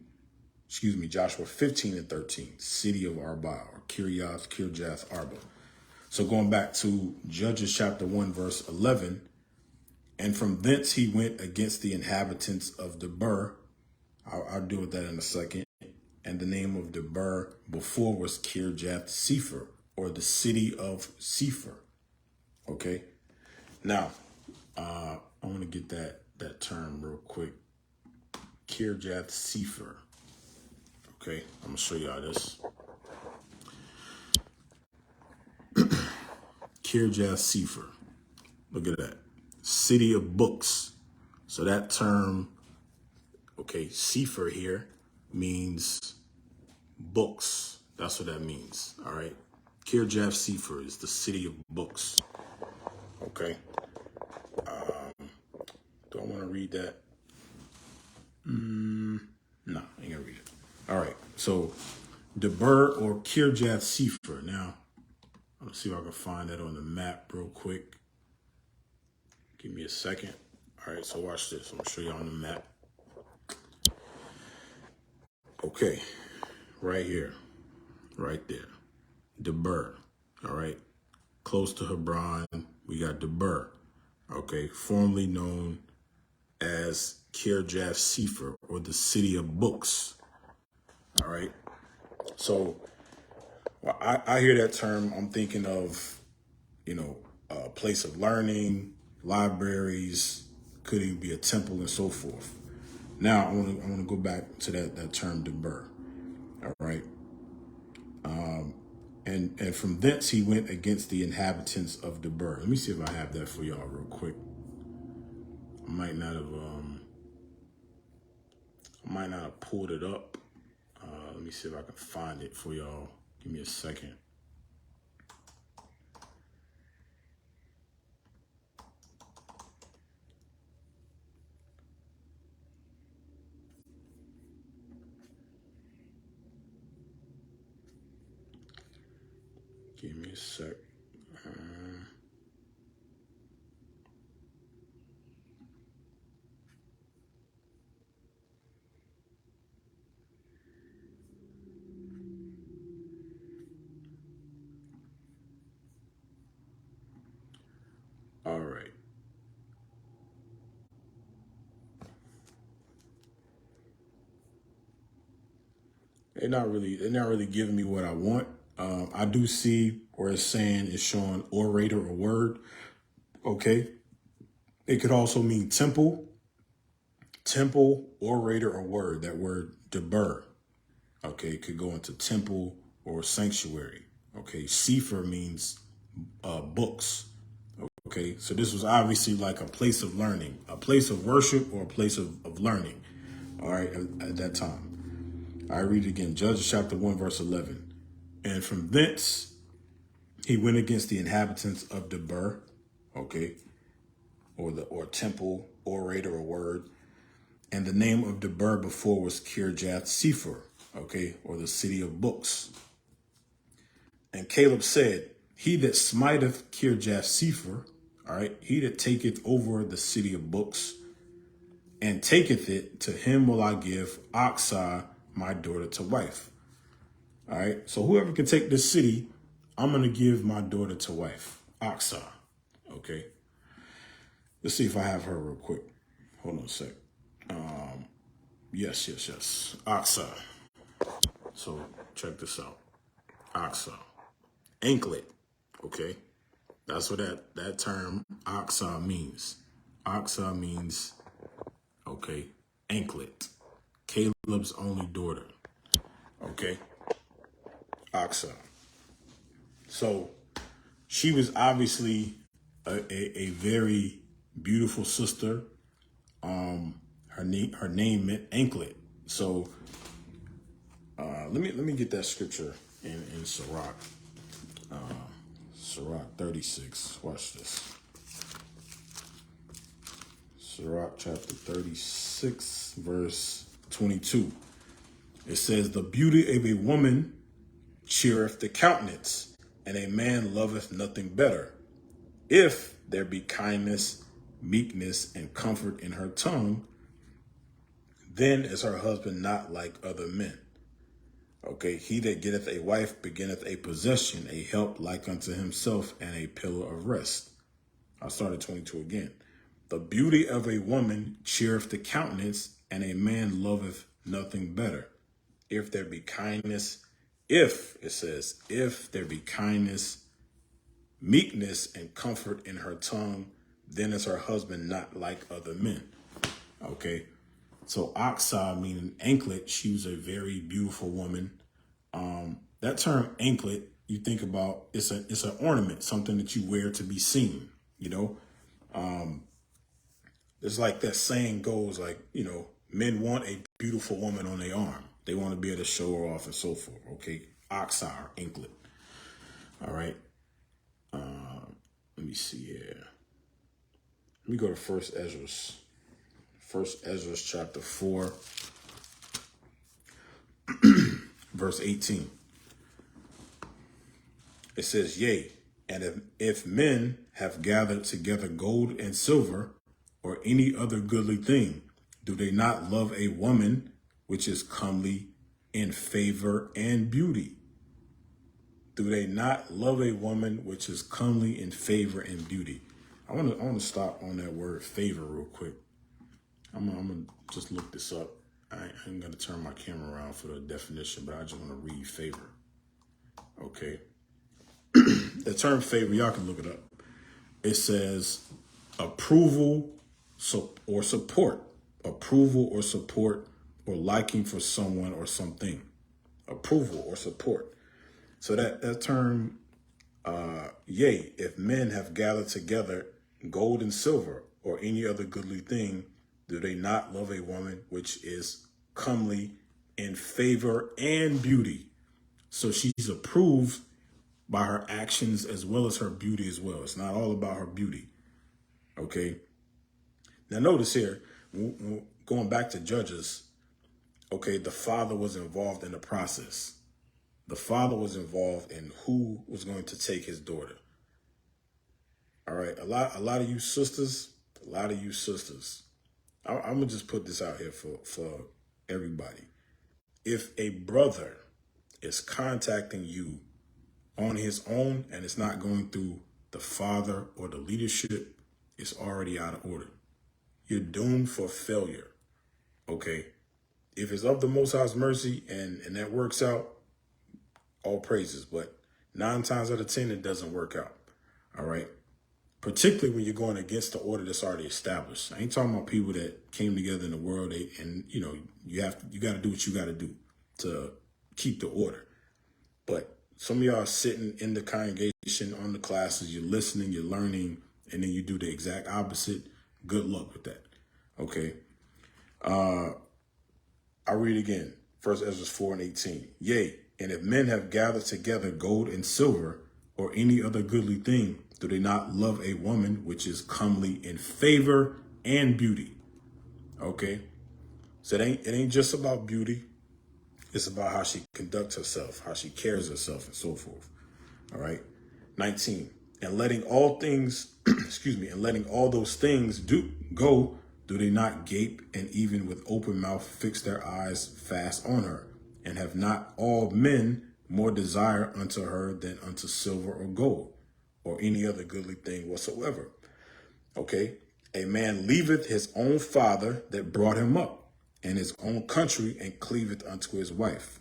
and 13, city of Arba, or Kirjath Arba. So going back to Judges chapter 1, verse 11, and from thence he went against the inhabitants of Debir. I'll deal with that in a second. And the name of Debir before was Kirjath Sepher, or the city of Sepher. Okay. Now, I want to get that term real quick. Kirjath Sepher. Okay, I'm gonna show y'all this. Kirjath Sepher. Look at that. City of books. So that term, okay, Sepher here means books. That's what that means. All right. Kirjath Sepher is the city of books. Okay. Do I want to read that? No, I ain't gonna read it. All right. So Debir or Kirjath Sepher. Now, let's see if I can find that on the map real quick. Give me a second. All right, so watch this. I'm gonna show you on the map. Okay, right here, right there. Debir, all right? Close to Hebron, we got Debir, okay? Formerly known as Kirjath Sepher, or the city of books, all right? So when I hear that term, I'm thinking of, a place of learning, libraries, could even be a temple and so forth. Now I want to go back to that term Debir. All right. And from thence he went against the inhabitants of Debir. Let me see if I have that for y'all real quick. I might not have pulled it up. Let me see if I can find it for y'all. Give me a second. Give me a sec. All right. They're not really giving me what I want. I do see where it's showing orator or word. Okay. It could also mean temple. temple, orator, or word. That word deber, okay, could go into temple or sanctuary. Okay, sefer means books. Okay, so this was obviously like a place of learning, a place of worship, or a place of learning. All right, at that time. I read it again. Judges chapter 1, verse 11. And from thence he went against the inhabitants of Deber, okay, or temple, orator, or word. And the name of Deber before was Kirjath Sefer, okay, or the city of books. And Caleb said, he that smiteth Kirjath Sefer, all right, he that taketh over the city of books, and taketh it, to him will I give Oxah, my daughter, to wife. All right, so whoever can take this city, I'm going to give my daughter to wife. Oxah, okay. Let's see if I have her real quick. Hold on a sec. Yes. Oxah. So check this out. Oxah. Anklet, okay. That's what that term Oxah means. Oxah means, okay, anklet. Caleb's only daughter, okay. Oxah. So she was obviously a very beautiful sister. Her name meant anklet. So let me get that scripture in Sirach. Sirach 36. Watch this. Sirach chapter 36, verse 22. It says, the beauty of a woman cheereth the countenance, and a man loveth nothing better. If there be kindness, meekness, and comfort in her tongue, then is her husband not like other men. Okay, he that getteth a wife beginneth a possession, a help like unto himself, and a pillar of rest. I started 22 again. The beauty of a woman cheereth the countenance, and a man loveth nothing better. If there be kindness, if there be kindness, meekness, and comfort in her tongue, then is her husband not like other men. Okay. So Oxah, meaning anklet, she was a very beautiful woman. That term anklet, you think about, it's an ornament, something that you wear to be seen, you know. It's like that saying goes, like, you know, men want a beautiful woman on their arm. They want to be able to show her off and so forth. Okay. Oxah, or anklet. All right. Let me see here. Let me go to First Ezra. First Ezra chapter 4, verse 18. It says, yea, and if men have gathered together gold and silver, or any other goodly thing, do they not love a woman which is comely in favor and beauty? Do they not love a woman which is comely in favor and beauty? I want to stop on that word favor real quick. I'm gonna just look this up. I ain't gonna turn my camera around for the definition, but I just want to read favor. Okay. The term favor, y'all can look it up. It says approval or support. Approval or support, or liking for someone or something. Approval or support. So that term, yea, if men have gathered together gold and silver, or any other goodly thing, do they not love a woman which is comely in favor and beauty? So she's approved by her actions as well as her beauty as well. It's not all about her beauty. Okay. Now notice here, going back to Judges, okay, the father was involved in the process. The father was involved in who was going to take his daughter. All right. A lot of you sisters, I'm gonna just put this out here for everybody. If a brother is contacting you on his own and it's not going through the father or the leadership, it's already out of order. You're doomed for failure. Okay. If it's of the Most High's mercy and that works out, all praises. But 9 times out of 10, it doesn't work out. All right. particularly when you're going against the order that's already established. I ain't talking about people that came together in the world and you know, you got to do what you got to do to keep the order. But some of y'all are sitting in the congregation on the classes, you're listening, you're learning, and then you do the exact opposite. Good luck with that. Okay. I read again. 1 Ezra 4:18. Yea, and if men have gathered together gold and silver or any other goodly thing, do they not love a woman which is comely in favor and beauty? Okay. So it ain't just about beauty. It's about how she conducts herself, how she carries herself, and so forth. All right. 19. And letting all things, and letting all those things do they not gape and even with open mouth fix their eyes fast on her? And have not all men more desire unto her than unto silver or gold, or any other goodly thing whatsoever? Okay. A man leaveth his own father that brought him up, and his own country, and cleaveth unto his wife.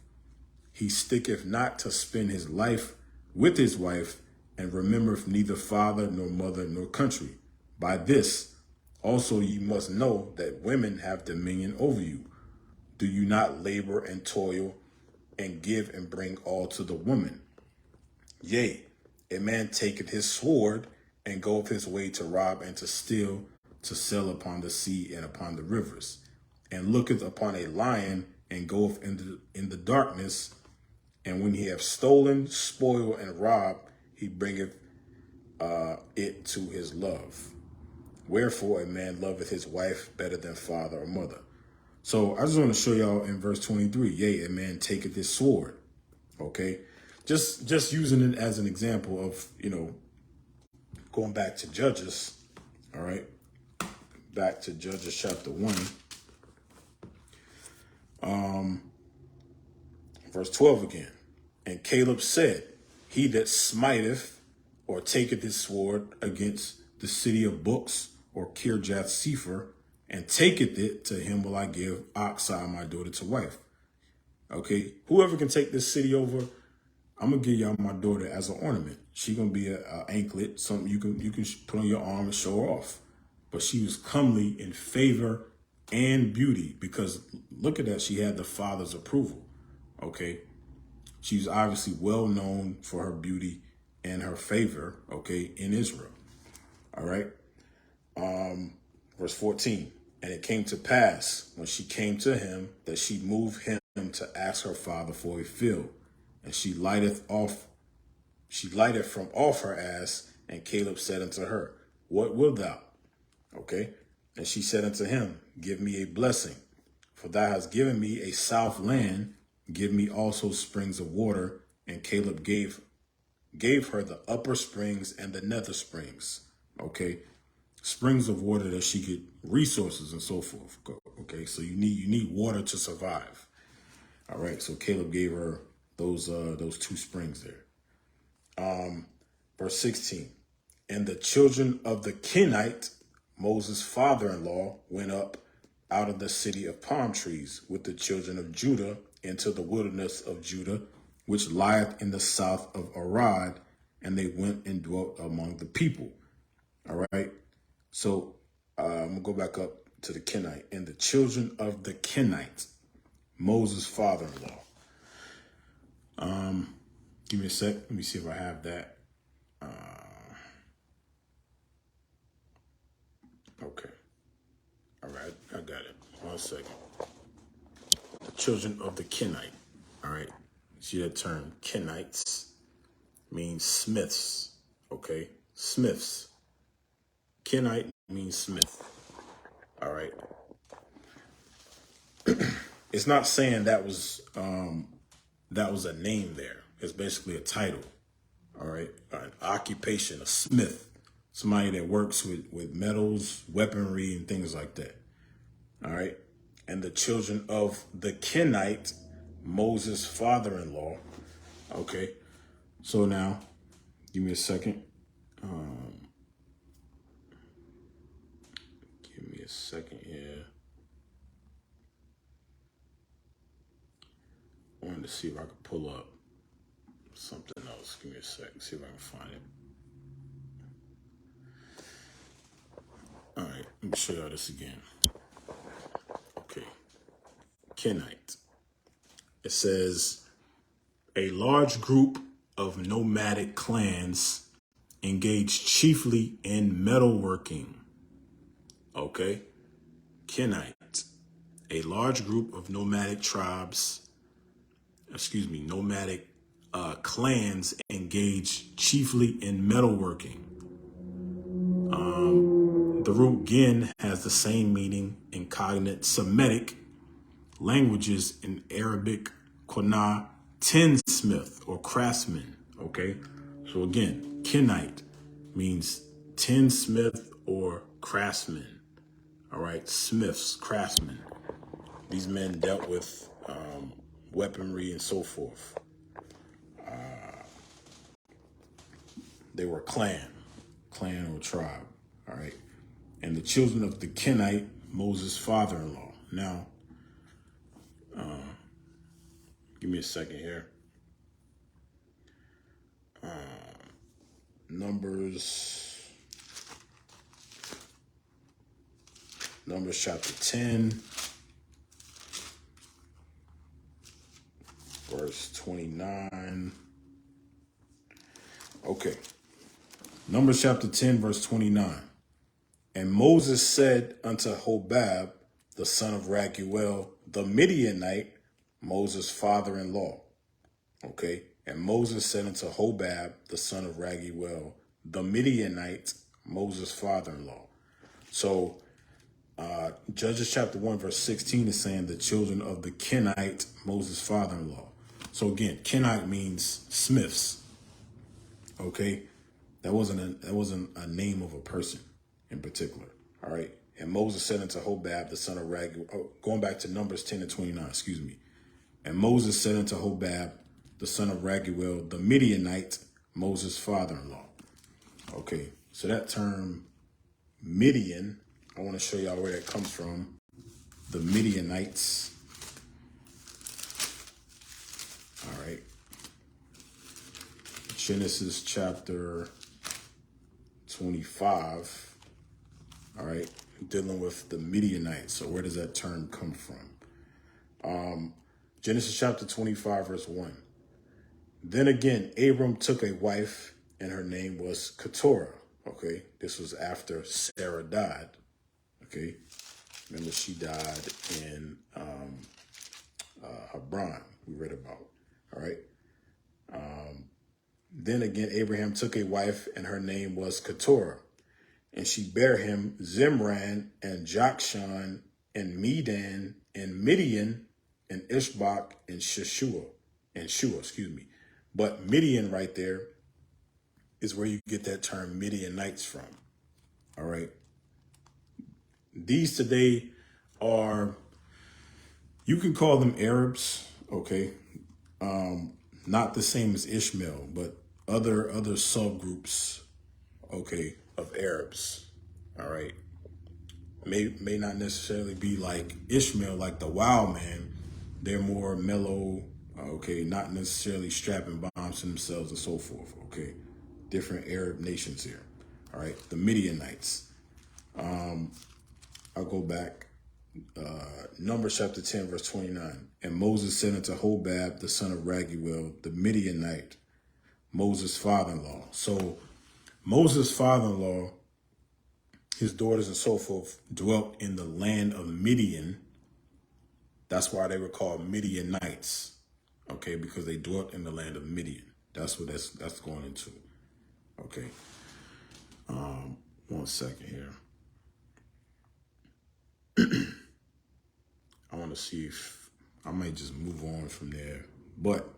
He sticketh not to spend his life with his wife, and remembereth neither father nor mother nor country. By this also ye must know that women have dominion over you. Do you not labor and toil and give and bring all to the woman? Yea, a man taketh his sword and goeth his way to rob and to steal, to sell upon the sea and upon the rivers, and looketh upon a lion and goeth in the darkness, and when he hath stolen, spoiled, and robbed, he bringeth it to his love. Wherefore a man loveth his wife better than father or mother. So I just want to show y'all in verse 23, yea, a man taketh his sword. Okay. Just using it as an example of, you know, going back to Judges. All right. Back to Judges chapter 1. Verse 12 again. And Caleb said, he that smiteth or taketh his sword against the city of books or Kirjath Sepher, and taketh it, to him will I give Oxai my daughter to wife. Okay, whoever can take this city over, I'm gonna give y'all my daughter as an ornament. She gonna be a anklet, something you can put on your arm and show her off. But she was comely in favor and beauty, because look at that, she had the father's approval. Okay, she's obviously well known for her beauty and her favor. Okay, in Israel. All right. Verse 14. And it came to pass when she came to him that she moved him to ask her father for a field, and she lighted from off her ass. And Caleb said unto her, what wilt thou? Okay. And she said unto him, give me a blessing, for thou hast given me a south land. Give me also springs of water. And Caleb gave her the upper springs and the nether springs. Okay. Springs of water that she get resources and so forth. Okay. So you need water to survive. All right. So Caleb gave her those two springs there. Verse 16. And the children of the Kenite, Moses' father-in-law, went up out of the city of palm trees with the children of Judah into the wilderness of Judah, which lieth in the south of Arad, and they went and dwelt among the people. All right. So I'm going to go back up to the Kenite. And the children of the Kenite, Moses' father-in-law. Give me a sec. Let me see if I have that. Okay. All right. I got it. 1 second. The children of the Kenite. All right. See that term? Kenites means smiths. Okay. Smiths. Kenite means smith. All right. It's not saying that was a name there. It's basically a title. All right. An occupation, a smith. Somebody that works with metals, weaponry, and things like that. All right. And the children of the Kenite, Moses' father-in-law. Okay. So now, give me a second. Give me a second here. I wanted to see if I could pull up something else. Give me a sec. See if I can find it. All right, let me show y'all this again. Okay, Kenite. It says a large group of nomadic clans engaged chiefly in metalworking. Okay, Kenite. A large group of nomadic clans engaged chiefly in metalworking. The root gen has the same meaning in cognate Semitic languages in Arabic, Qana, tinsmith or craftsman. Okay, so again, Kenite means tinsmith or craftsman. All right, smiths, craftsmen. These men dealt with weaponry and so forth. They were clan or tribe. All right, and the children of the Kenite, Moses' father-in-law. Now, give me a second here. Numbers chapter 10, verse 29. Okay. Numbers chapter 10, verse 29. And Moses said unto Hobab, the son of Raguel, the Midianite, Moses' father-in-law. Okay. And Moses said unto Hobab, the son of Raguel, the Midianite, Moses' father-in-law. So Judges chapter 1, verse 16 is saying the children of the Kenite, Moses' father-in-law. So again, Kenite means smiths. Okay. That wasn't a name of a person in particular. All right. And Moses said unto Hobab, the son of Raguel, going back to Numbers 10 and 29, excuse me. And Moses said unto Hobab, the son of Raguel, the Midianite, Moses' father-in-law. Okay, so that term Midian, I want to show y'all where that comes from. The Midianites. All right. Genesis chapter 25. All right, dealing with the Midianites. So where does that term come from? Genesis chapter 25, verse 1. Then again, Abram took a wife, and her name was Keturah. Okay, this was after Sarah died. Okay, remember she died in Hebron, we read about. All right. Then again, Abraham took a wife, and her name was Keturah, and she bare him Zimran and Jokshan and Medan and Midian and Ishbak and Shua, excuse me. But Midian right there is where you get that term Midianites from. All right. These today are, you can call them Arabs, okay? Not the same as Ishmael, but other subgroups, okay, of Arabs. All right. May not necessarily be like Ishmael, like the wild man. They're more mellow, okay, not necessarily strapping bombs to themselves and so forth, okay? Different Arab nations here, all right? The Midianites. I'll go back. Numbers chapter 10, verse 29. And Moses said unto Hobab, the son of Raguel, the Midianite, Moses' father-in-law. So Moses' father-in-law, his daughters and so forth, dwelt in the land of Midian. That's why they were called Midianites, okay, because they dwelt in the land of Midian. That's what that's going into, okay. 1 second here. I want to see if I might just move on from there, but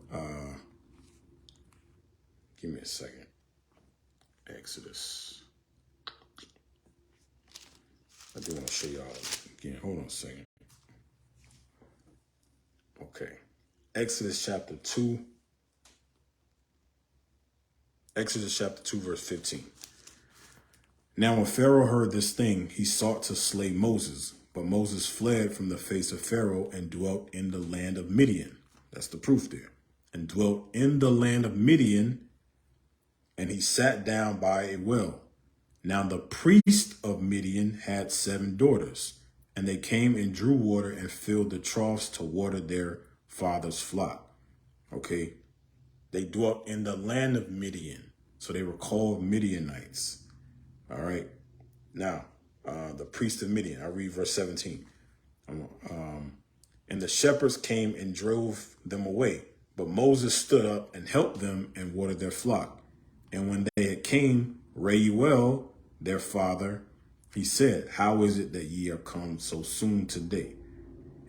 give me a second. Exodus. I do want to show y'all again. Hold on a second. Okay. Exodus chapter 2. Exodus chapter 2, verse 15. Now when Pharaoh heard this thing, he sought to slay Moses. But Moses fled from the face of Pharaoh and dwelt in the land of Midian. That's the proof there. And dwelt in the land of Midian, and he sat down by a well. Now the priest of Midian had 7 daughters, and they came and drew water and filled the troughs to water their father's flock. Okay. They dwelt in the land of Midian, so they were called Midianites. All right. Now, the priest of Midian, I'll read verse 17. And the shepherds came and drove them away, but Moses stood up and helped them and watered their flock. And when they had came, Reuel, their father, he said, how is it that ye are come so soon today?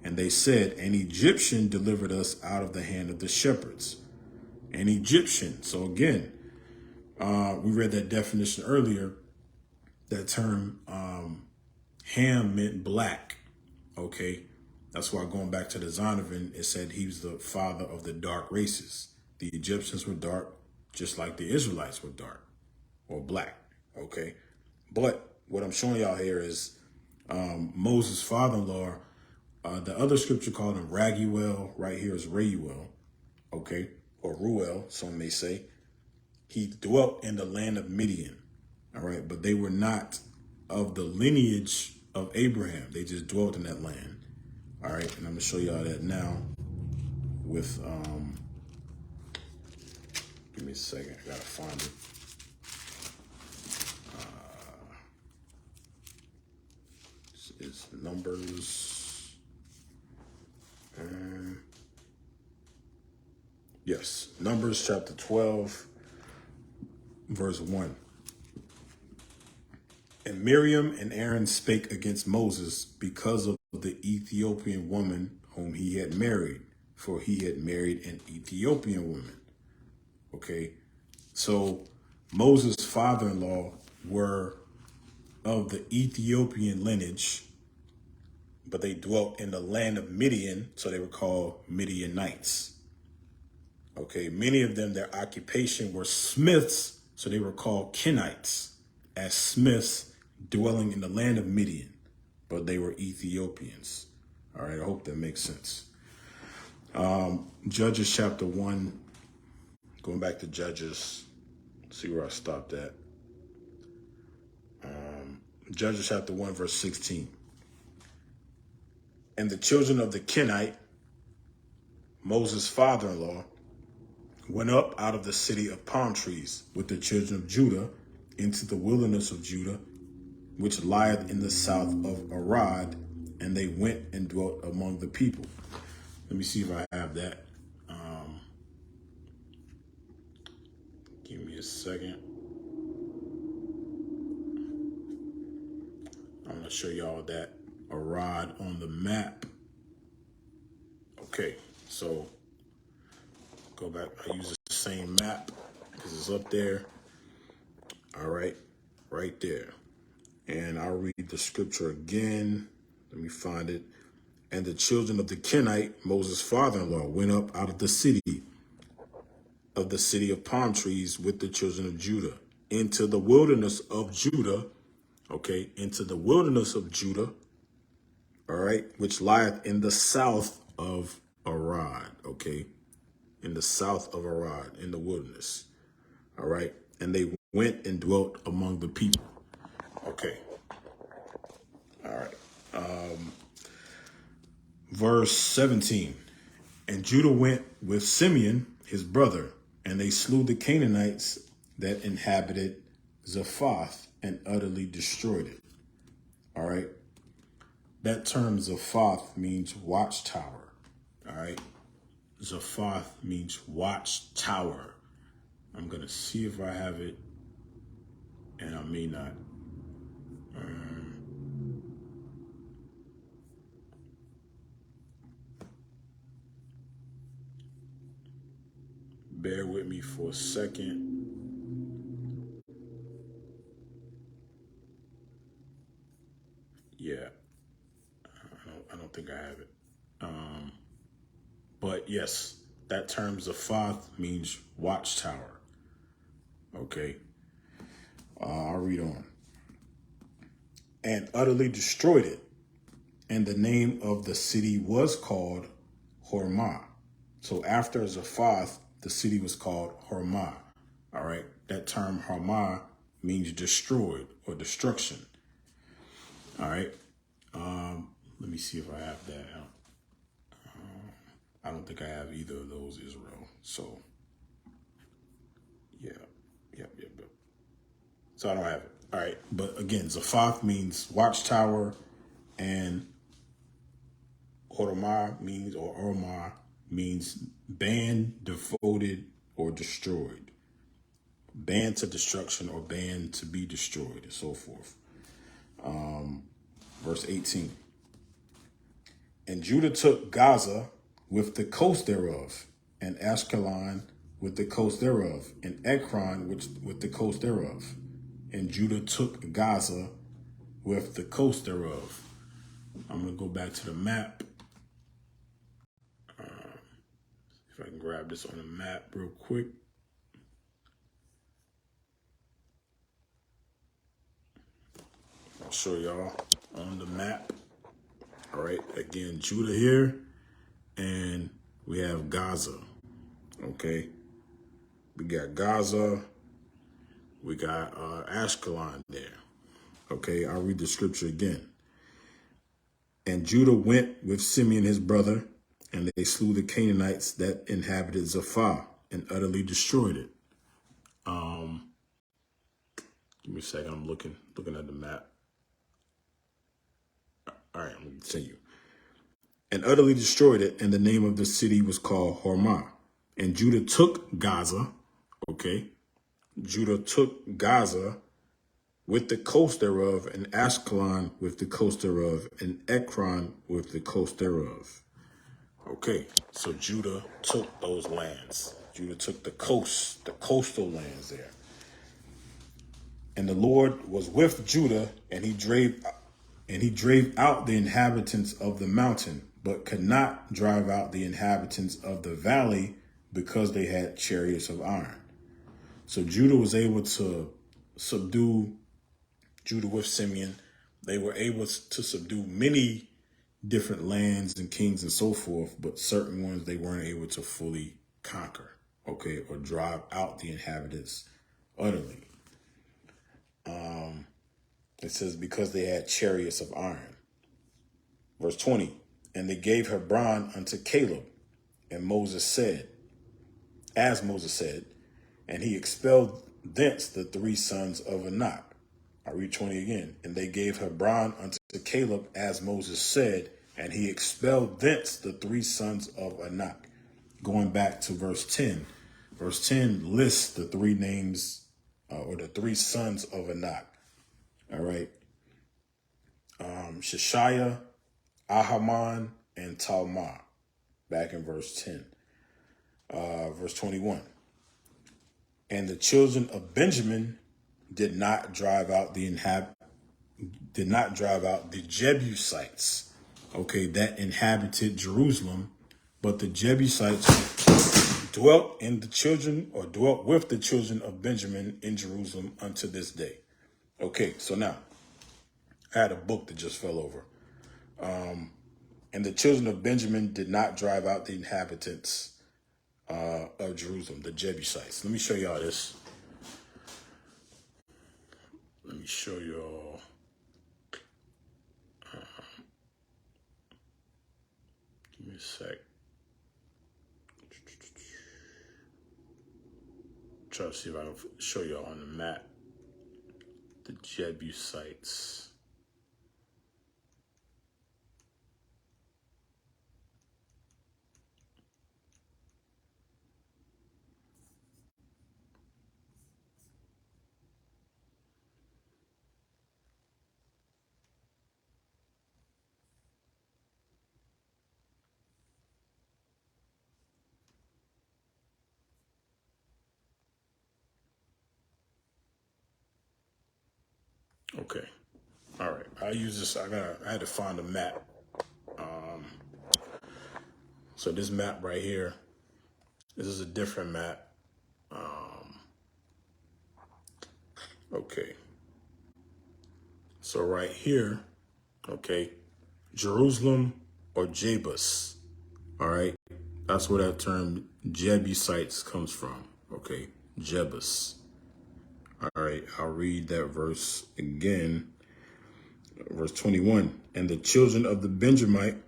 And they said, an Egyptian delivered us out of the hand of the shepherds. An Egyptian. So again, we read that definition earlier. That term, Ham, meant black. Okay. That's why going back to the Zondervan, it said he was the father of the dark races. The Egyptians were dark, just like the Israelites were dark or black. Okay. But what I'm showing y'all here is Moses' father-in-law. The other scripture called him Raguel. Right here is Reuel. Okay. Or Ruel, some may say. He dwelt in the land of Midian. All right. But they were not of the lineage of Abraham. They just dwelt in that land. All right. And I'm going to show y'all that now with, give me a second. I got to find it. It's Numbers. Yes. Numbers chapter 12, verse 1. And Miriam and Aaron spake against Moses because of the Ethiopian woman whom he had married, for he had married an Ethiopian woman. Okay. So Moses' father-in-law were of the Ethiopian lineage, but they dwelt in the land of Midian, so they were called Midianites. Okay. Many of them, their occupation were smiths, so they were called Kenites, as smiths dwelling in the land of Midian, but they were Ethiopians. All right, I hope that makes sense. Judges chapter 1, going back to Judges, see where I stopped at. Judges chapter 1, verse 16. And the children of the Kenite, Moses' father-in-law, went up out of the city of palm trees with the children of Judah into the wilderness of Judah, which lieth in the south of Arad, and they went and dwelt among the people. Let me see if I have that. Give me a second. I'm going to show y'all that Arad on the map. Okay, so go back. I use the same map because it's up there. All right, right there. And I'll read the scripture again. Let me find it. And the children of the Kenite, Moses' father-in-law, went up out of the city of palm trees with the children of Judah into the wilderness of Judah. Okay, into the wilderness of Judah. All right, which lieth in the south of Arad. Okay, in the south of Arad, in the wilderness. All right, and they went and dwelt among the people. Okay. All right. Verse 17. And Judah went with Simeon, his brother, and they slew the Canaanites that inhabited Zaphath and utterly destroyed it. All right. That term Zaphath means watchtower. All right. Zaphath means watchtower. I'm going to see if I have it, and I may not. Bear with me for a second. Yeah, I don't think I have it. But yes, that term Zaphath means watchtower. Okay, I'll read on. And utterly destroyed it. And the name of the city was called Hormah. So after Zaphath, the city was called Hormah. All right. That term Hormah means destroyed or destruction. All right. Let me see if I have that out. I don't think I have either of those, Israel. So, yeah. Yep. So I don't have it. All right. But again, Zaphath means watchtower, and Oromar means banned, devoted, or destroyed. Banned to destruction or banned to be destroyed, and so forth. Verse 18. And Judah took Gaza with the coast thereof, and Ashkelon with the coast thereof, and Ekron with the coast thereof. And Judah took Gaza with the coast thereof. I'm going to go back to the map. If I can grab this on the map real quick. I'll show y'all on the map. All right, again, Judah here, and we have Gaza. Okay, we got Gaza, we got Ashkelon there. Okay, I'll read the scripture again. And Judah went with Simeon his brother, and they slew the Canaanites that inhabited Zapha and utterly destroyed it. Give me a second, I'm looking at the map. All right, I'm going to continue. And utterly destroyed it, and the name of the city was called Hormah. And Judah took Gaza, okay? Judah took Gaza with the coast thereof, and Ashkelon with the coast thereof, and Ekron with the coast thereof. Okay, so Judah took those lands. Judah took the coastal lands there. And the Lord was with Judah, and he drave out the inhabitants of the mountain, but could not drive out the inhabitants of the valley because they had chariots of iron. So Judah was able to subdue, Judah with Simeon, they were able to subdue many different lands and kings and so forth, but certain ones they weren't able to fully conquer, okay, or drive out the inhabitants utterly. It says, because they had chariots of iron. Verse 20, and they gave Hebron unto Caleb, and Moses said, and he expelled thence the three sons of Anak. I read 20 again. And they gave Hebron unto Caleb, as Moses said, and he expelled thence the three sons of Anak. Going back to verse 10. Verse 10 lists the three names, or the three sons of Anak. All right. Shishaiah, Ahaman, and Talmah. Back in verse 10. Verse 21. And the children of Benjamin did not drive out the Jebusites, okay, that inhabited Jerusalem, but the Jebusites dwelt with the children of Benjamin in Jerusalem unto this day. Okay, so now I had a book that just fell over. And the children of Benjamin did not drive out the inhabitants of Jerusalem, the Jebusites. Let me show y'all this. Let me show y'all. Give me a sec. Try to see if I can show y'all on the map the Jebusites. Okay. All right. I use this. I had to find a map. So this map right here, this is a different map. Okay. So right here, okay, Jerusalem or Jebus. All right. That's where that term Jebusites comes from. Okay. Jebus. All right, I'll read that verse again. Verse 21. And the children of Benjamin,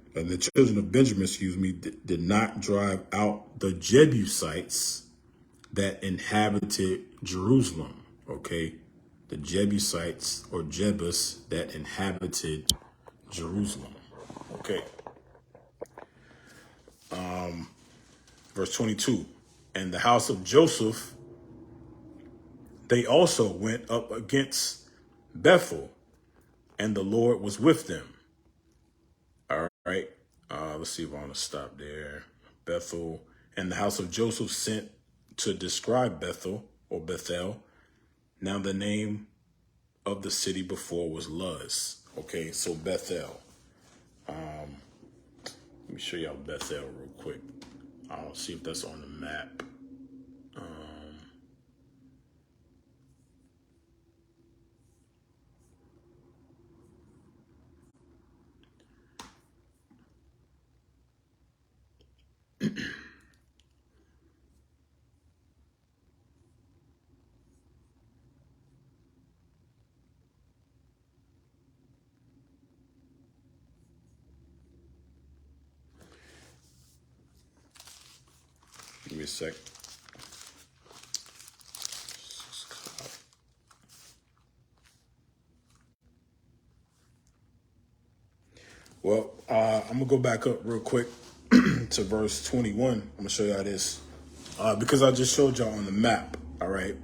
did not drive out the Jebusites that inhabited Jerusalem. Okay, the Jebusites or Jebus that inhabited Jerusalem. Okay. Verse 22. And the house of Joseph, they also went up against Bethel, and the Lord was with them. All right. Let's see if I want to stop there. Bethel. And the house of Joseph sent to describe Bethel or Bethel. Now the name of the city before was Luz. Okay, so Bethel. Let me show y'all Bethel real quick. I'll see if that's on the map. Give me a sec. Well, I'm going to go back up real quick to verse 21. I'm going to show y'all this. Because I just showed y'all on the map, all right?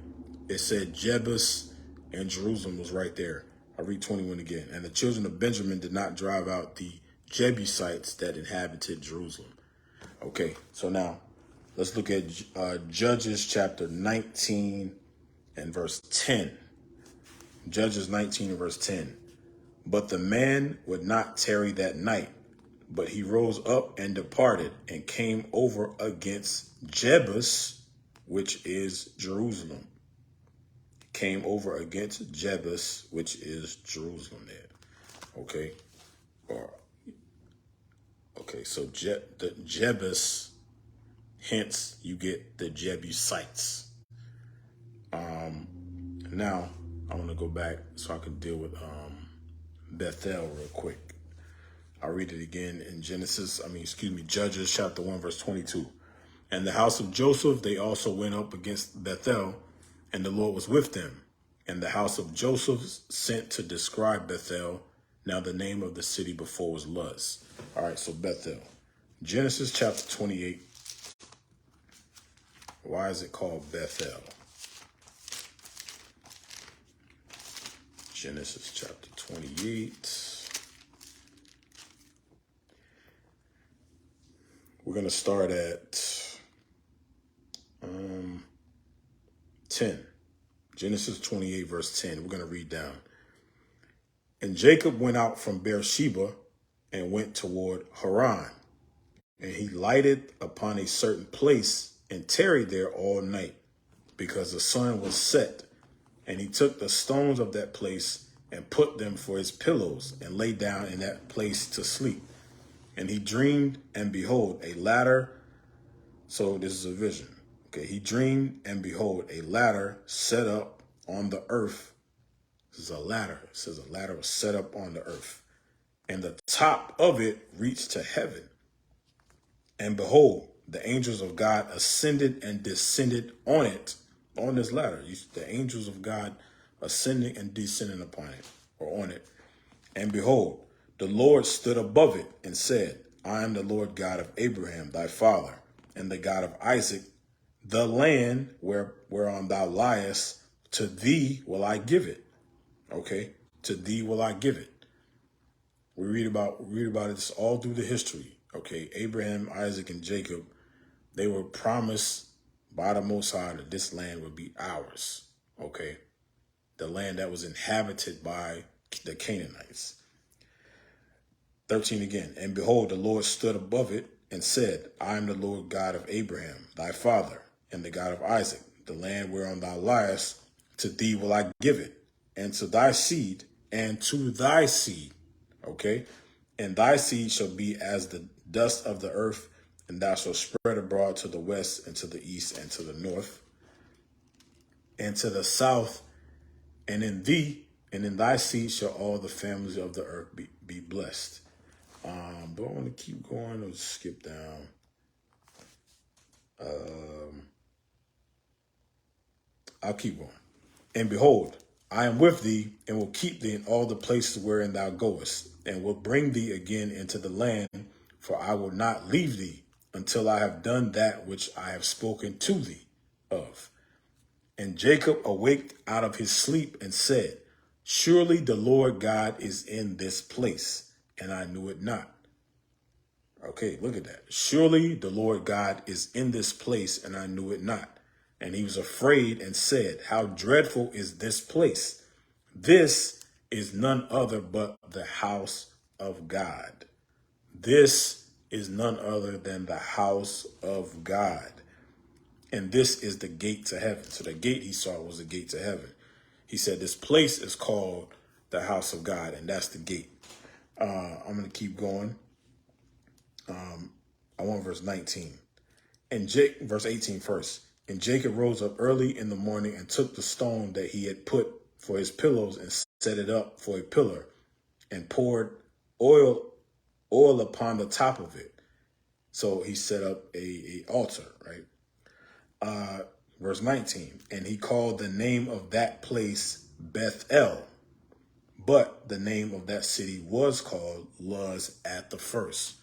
It said Jebus and Jerusalem was right there. I'll read 21 again. And the children of Benjamin did not drive out the Jebusites that inhabited Jerusalem. Okay, so now let's look at Judges chapter 19 and verse 10. Judges 19 and verse 10. But the man would not tarry that night, but he rose up and departed and came over against Jebus, which is Jerusalem. Came over against Jebus, which is Jerusalem there. Okay. Okay, so the Jebus, hence you get the Jebusites. Now I want to go back so I can deal with Bethel real quick. I'll read it again in Judges chapter 1, verse 22. And the house of Joseph, they also went up against Bethel, and the Lord was with them. And the house of Joseph sent to describe Bethel. Now the name of the city before was Luz. All right, so Bethel. Genesis chapter 28. Why is it called Bethel? Genesis chapter 28. We're going to start at 10. Genesis 28, verse 10. We're going to read down. And Jacob went out from Beersheba and went toward Haran. And he lighted upon a certain place and tarried there all night, because the sun was set. And he took the stones of that place and put them for his pillows and lay down in that place to sleep. And he dreamed, and behold, a ladder. So this is a vision. Okay, he dreamed, and behold, a ladder set up on the earth. This is a ladder. It says a ladder was set up on the earth. And the top of it reached to heaven. And behold, the angels of God ascended and descended on it, on this ladder. The angels of God ascending and descending upon it, or on it. And behold, the Lord stood above it and said, I am the Lord God of Abraham, thy father, and the God of Isaac. The land whereon thou liest, to thee will I give it. Okay, to thee will I give it. We read about this all through the history. Okay, Abraham, Isaac, and Jacob, they were promised by the Most High that this land would be ours. Okay, the land that was inhabited by the Canaanites. 13 again. And behold, the Lord stood above it and said, I am the Lord God of Abraham, thy father, and the God of Isaac. The land whereon thou liest, to thee will I give it, and to thy seed, and to thy seed. Okay? And thy seed shall be as the dust of the earth, and thou shalt spread abroad to the west, and to the east, and to the north, and to the south, And in thee and in thy seed shall all the families of the earth be blessed. Do I want to keep going or skip down? I'll keep going. And behold, I am with thee, and will keep thee in all the places wherein thou goest, and will bring thee again into the land, for I will not leave thee until I have done that which I have spoken to thee of. And Jacob awaked out of his sleep and said, Surely the Lord God is in this place, and I knew it not. Okay, look at that. Surely the Lord God is in this place, and I knew it not. And he was afraid and said, How dreadful is this place! This is none other but the house of God. This is none other than the house of God. And this is the gate to heaven. So the gate he saw was the gate to heaven. He said this place is called the house of God, and that's the gate. I'm going to keep going. I want verse 19. Verse 18 first. And Jacob rose up early in the morning and took the stone that he had put for his pillows and set it up for a pillar and poured oil upon the top of it. So he set up a altar, right? Verse 19. And he called the name of that place Bethel, but the name of that city was called Luz at the first.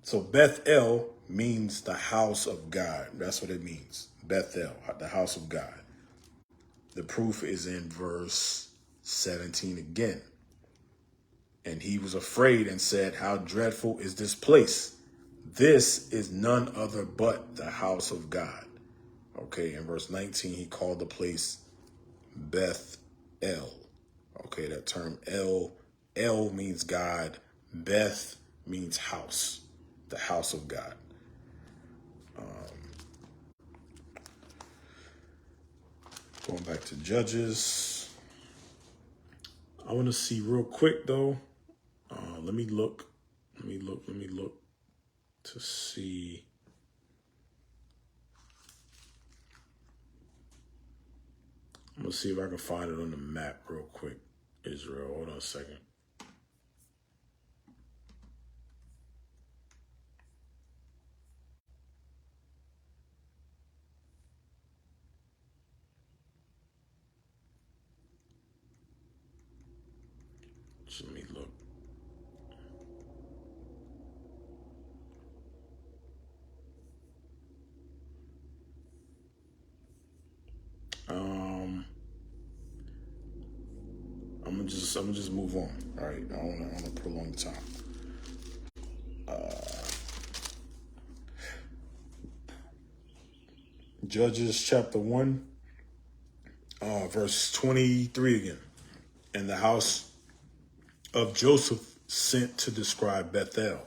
So Bethel means the house of God. That's what it means. Bethel, the house of God. The proof is in verse 17 again. And he was afraid and said, How dreadful is this place! This is none other but the house of God. Okay, in verse 19, he called the place Beth El. Okay, that term El means God. Beth means house, the house of God. Going back to Judges. I want to see real quick though. Let me look to see. I'm gonna see if I can find it on the map real quick. Israel, hold on a second. Just let me look. I'm gonna just move on. All right, I don't want to prolong the time. Judges chapter 1, verse 23 again. And the house of Joseph sent to describe Bethel.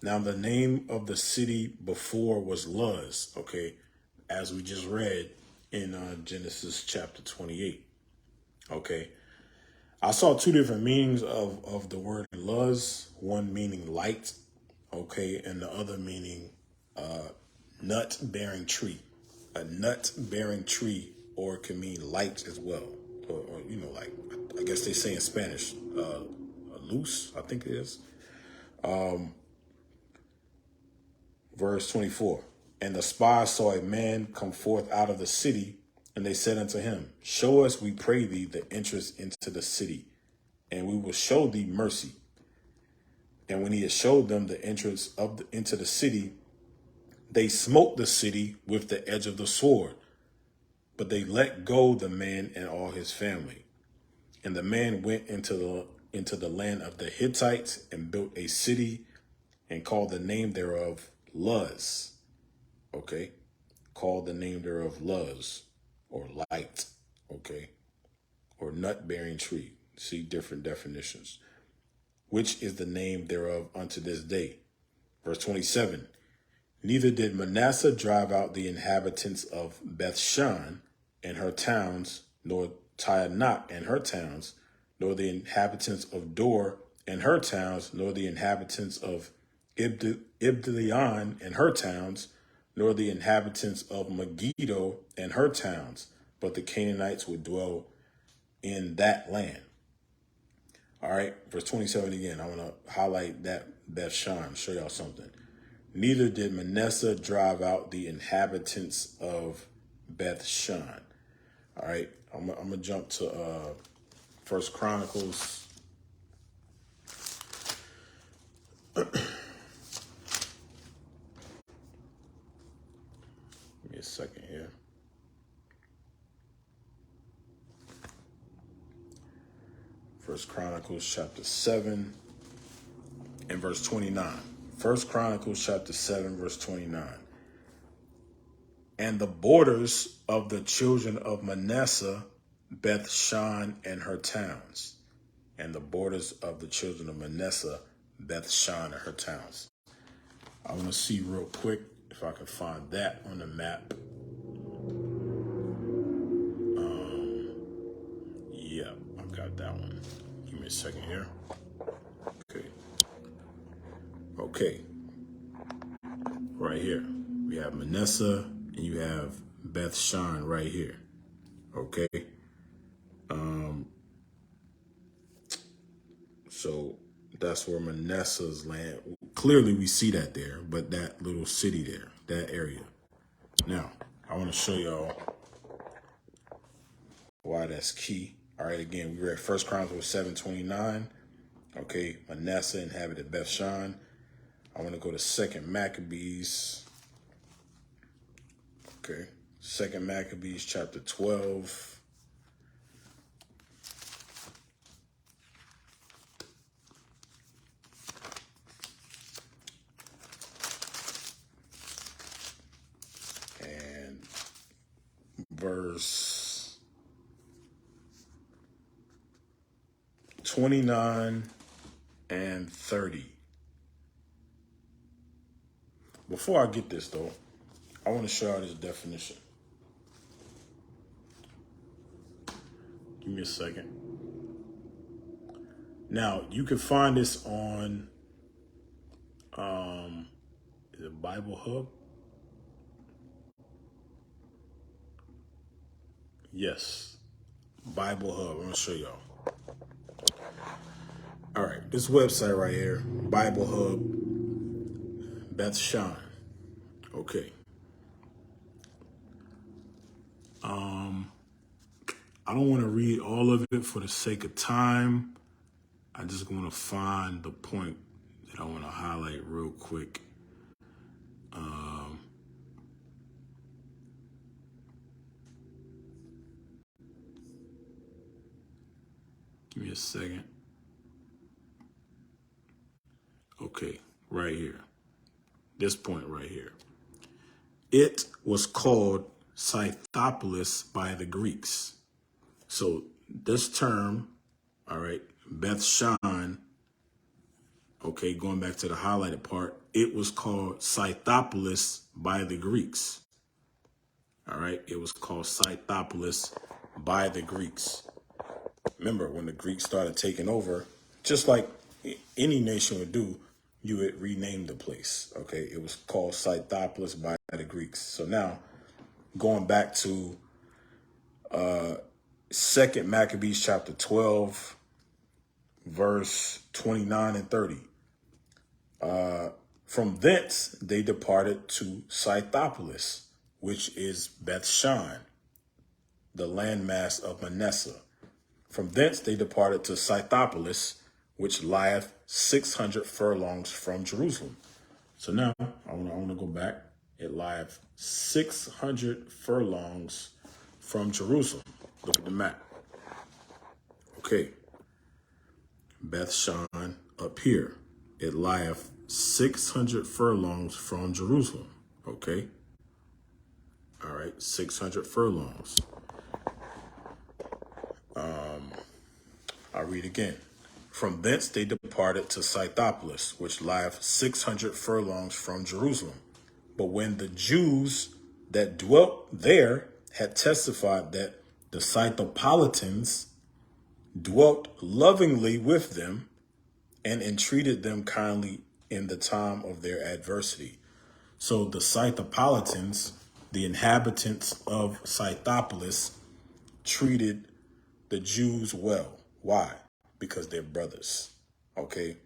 Now the name of the city before was Luz, okay, as we just read in Genesis chapter 28, okay. I saw two different meanings of the word Luz, one meaning light, okay, and the other meaning nut-bearing tree. A nut-bearing tree, or it can mean light as well, or like I guess they say in Spanish, luz, I think it is. Verse 24, and the spies saw a man come forth out of the city, and they said unto him, Show us, we pray thee, the entrance into the city, and we will show thee mercy. And when he had showed them the entrance into the city, they smote the city with the edge of the sword, but they let go the man and all his family. And the man went into the land of the Hittites and built a city and called the name thereof Luz. Okay, called the name thereof Luz, or light. Okay, or nut-bearing tree. See different definitions. Which is the name thereof unto this day. Verse 27. Neither did Manasseh drive out the inhabitants of Bethshan and her towns, nor Taanach and her towns, nor the inhabitants of Dor and her towns, nor the inhabitants of Ibleam and her towns, nor the inhabitants of Megiddo and her towns, but the Canaanites would dwell in that land. All right, verse 27 again. I want to highlight that Beth Shan, show y'all something. Neither did Manasseh drive out the inhabitants of Beth Shan. All right, I'm gonna jump to First Chronicles. Give me a second here. First Chronicles chapter 7 and verse 29. First Chronicles chapter 7, verse 29. And the borders of the children of Manasseh, Beth Shan and her towns. And the borders of the children of Manasseh, Beth Shan and her towns. I want to see real quick if I can find that on the map. Yeah, I've got that one. Give me a second here. Okay. Right here. We have Manasseh and you have Beth Shan right here. Okay. So that's where Manasseh's land. Clearly we see that there, but that little city there, that area. Now, I want to show y'all why that's key. All right, again, we read 1 Chronicles 7:29. Okay, Manasseh inhabited Beth Shan. I want to go to 2 Maccabees. Okay, 2 Maccabees chapter 12. And verse 29 and 30. Before I get this, though, I want to show you this definition. Give me a second. Now, you can find this on is it Bible Hub? Yes, Bible Hub. I'm going to show y'all. All right, this website right here, Bible Hub, Beth Shan. Okay. I don't want to read all of it for the sake of time. I just want to find the point that I want to highlight real quick. Give me a second. Okay, right here. This point right here. It was called Scythopolis by the Greeks. So this term, all right, Beth Shan, okay, going back to the highlighted part, it was called Scythopolis by the Greeks. All right, it was called Scythopolis by the Greeks. Remember, when the Greeks started taking over, just like any nation would do, you would rename the place. Okay, it was called Scythopolis by the Greeks. So now, going back to 2 Maccabees chapter 12, verse 29 and 30. From thence they departed to Scythopolis, which is Beth Shan, the landmass of Manasseh. From thence they departed to Scythopolis, which lieth 600 furlongs from Jerusalem. So now I want to go back. It lieth 600 furlongs from Jerusalem. Look at the map. Okay. Beth Shan up here. It lieth 600 furlongs from Jerusalem. Okay. All right. 600 furlongs. I'll read again. From thence they departed to Scythopolis, which lieth 600 furlongs from Jerusalem. But when the Jews that dwelt there had testified that the Scythopolitans dwelt lovingly with them and entreated them kindly in the time of their adversity. So the Scythopolitans, the inhabitants of Scythopolis, treated the Jews well. Why? Because they're brothers. Okay.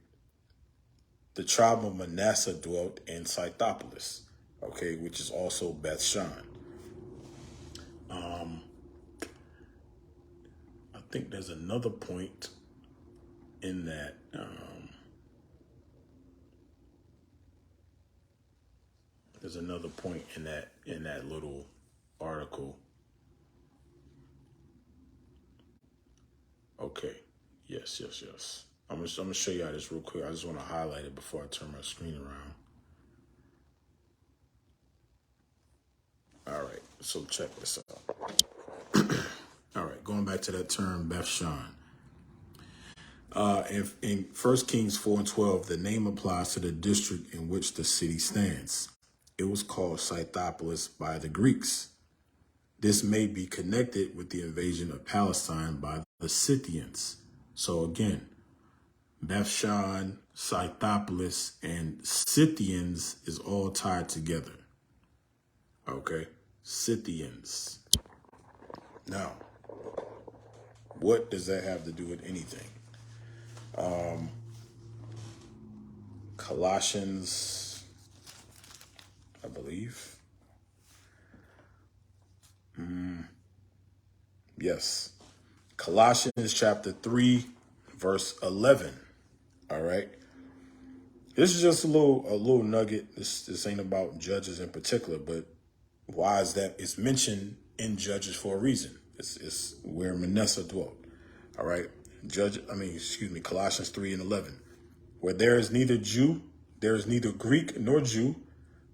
The tribe of Manasseh dwelt in Scythopolis, okay, which is also Beth-shan. I think there's another point in that. There's another point in that little article. Okay. Yes. I'm gonna show y'all this real quick. I just want to highlight it before I turn my screen around. All right. So check this out. All right. Going back to that term, Beth-shan. In 1 Kings 4:12, the name applies to the district in which the city stands. It was called Scythopolis by the Greeks. This may be connected with the invasion of Palestine by the Scythians. So again, Beth-shan, Scythopolis, and Scythians is all tied together. Okay, Scythians. Now, what does that have to do with anything? Colossians, I believe. Yes. Colossians chapter 3, verse 11. All right. This is just a little nugget. This ain't about Judges in particular, but why is that? It's mentioned in Judges for a reason. It's where Manasseh dwelt. All right. Colossians 3 and 11. Where there is neither Greek nor Jew,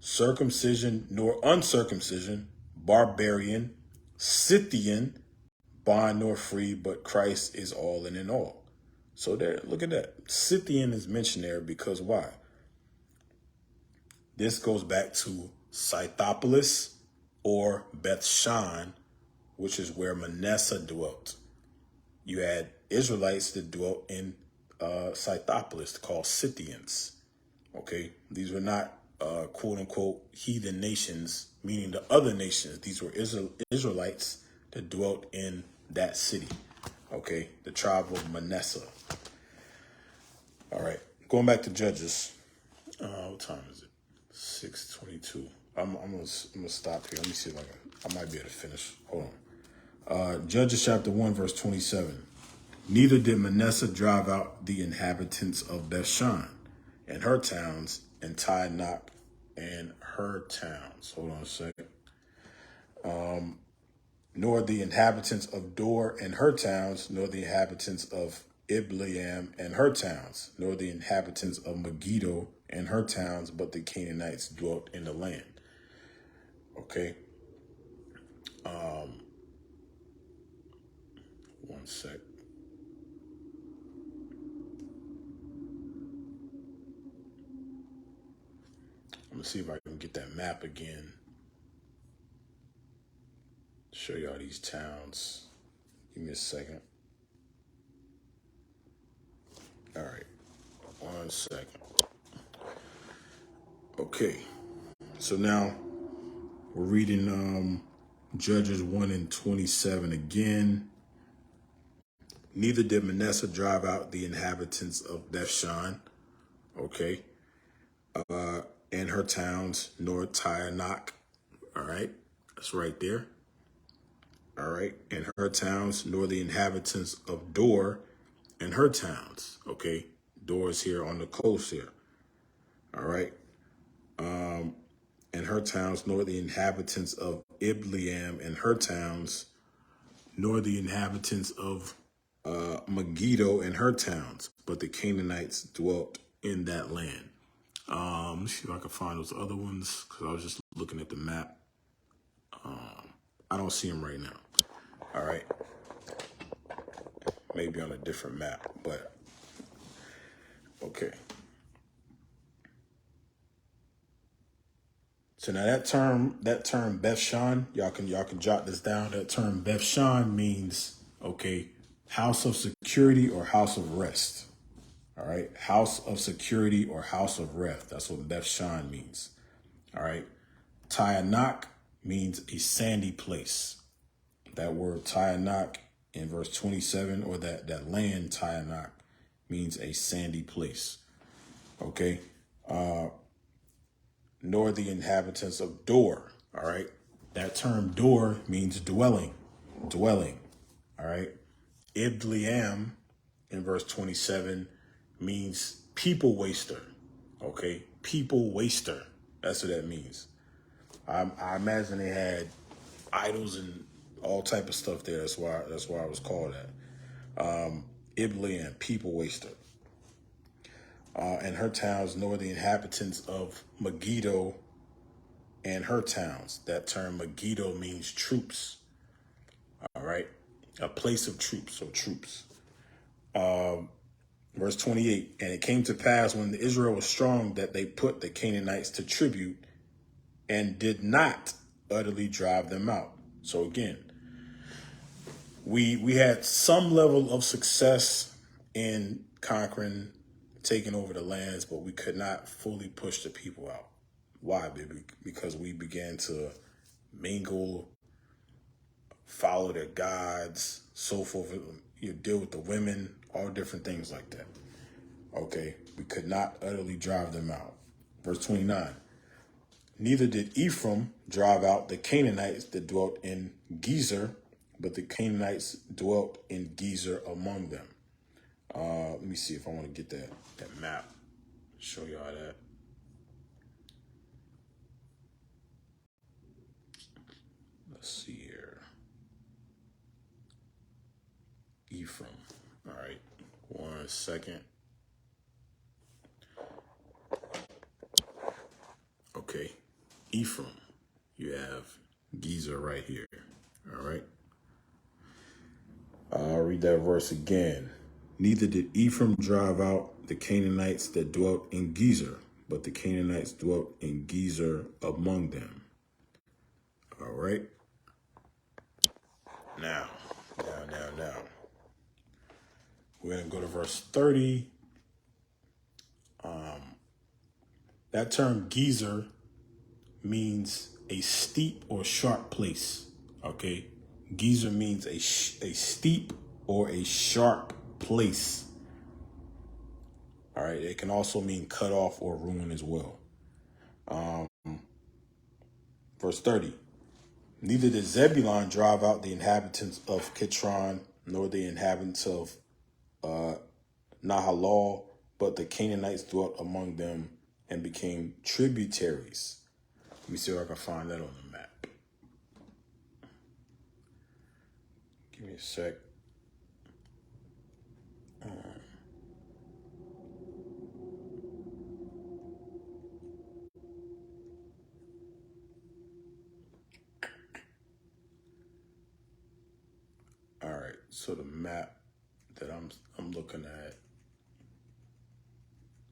circumcision nor uncircumcision, barbarian, Scythian, bond nor free, but Christ is all and in all. So there, look at that. Scythian is mentioned there because why? This goes back to Scythopolis or Beth-shan, which is where Manasseh dwelt. You had Israelites that dwelt in Scythopolis called Scythians. Okay, these were not quote unquote heathen nations, meaning the other nations. These were Israelites that dwelt in that city. Okay, the tribe of Manasseh. All right, going back to Judges. What time is it? 6:22. I'm gonna stop here. Let me see if I might be able to finish. Hold on. Judges chapter 1, verse 27. Neither did Manasseh drive out the inhabitants of Beth-shan and her towns, and Taanach and her towns. Hold on a second. Nor the inhabitants of Dor and her towns, nor the inhabitants of Ibleam and her towns, nor the inhabitants of Megiddo and her towns, but the Canaanites dwelt in the land. Okay. One sec. I'm gonna see if I can get that map again. Show y'all these towns. Give me a second. All right. 1 second. Okay. So now we're reading Judges 1 and 27 again. Neither did Manasseh drive out the inhabitants of Beth-shan, okay, and her towns, nor Taanach. All right, that's right there. All right, and her towns, nor the inhabitants of Dor and her towns. Okay, Dor is here on the coast here. All right, and her towns, nor the inhabitants of Ibleam and her towns, nor the inhabitants of Megiddo and her towns, but the Canaanites dwelt in that land. Let's see if I can find those other ones, because I was just looking at the map. I don't see them right now. All right. Maybe on a different map, but okay. So now that term Beth-shan, y'all can jot this down. That term Beth-shan means, okay, house of security or house of rest. All right, house of security or house of rest. That's what Beth-shan means. All right, Taanach means a sandy place. That word Taanach in verse 27, or that land, Taanach, means a sandy place. Okay. Nor the inhabitants of Dor. All right. That term Dor means dwelling. All right. Ibleam in verse 27 means people waster. Okay. People waster. That's what that means. I imagine they had idols and all type of stuff there. That's why it was called that. Ibleam, people waster. And her towns, nor the inhabitants of Megiddo and her towns. That term Megiddo means troops. All right. A place of troops, so troops. Verse 28, and it came to pass when Israel was strong that they put the Canaanites to tribute and did not utterly drive them out. So again, we had some level of success in conquering, taking over the lands, but we could not fully push the people out. Why, baby? Because we began to mingle, follow their gods, so forth. You deal with the women, all different things like that. Okay, we could not utterly drive them out. Verse 29. Neither did Ephraim drive out the Canaanites that dwelt in Gezer, but the Canaanites dwelt in Gezer among them. Let me see if I want to get that map. Show y'all that. Let's see here. Ephraim. All right. 1 second. Okay. Ephraim. You have Gezer right here. All right. I'll read that verse again. Neither did Ephraim drive out the Canaanites that dwelt in Gezer, but the Canaanites dwelt in Gezer among them. All right. Now. We're going to go to verse 30. That term Gezer means a steep or sharp place. Okay. Gezer means a steep or a sharp place. All right. It can also mean cut off or ruin as well. Verse 30. Neither did Zebulun drive out the inhabitants of Kitron, nor the inhabitants of Nahalal, but the Canaanites dwelt among them and became tributaries. Let me see if I can find that on the map. Give me a sec. All right, so the map that I'm looking at.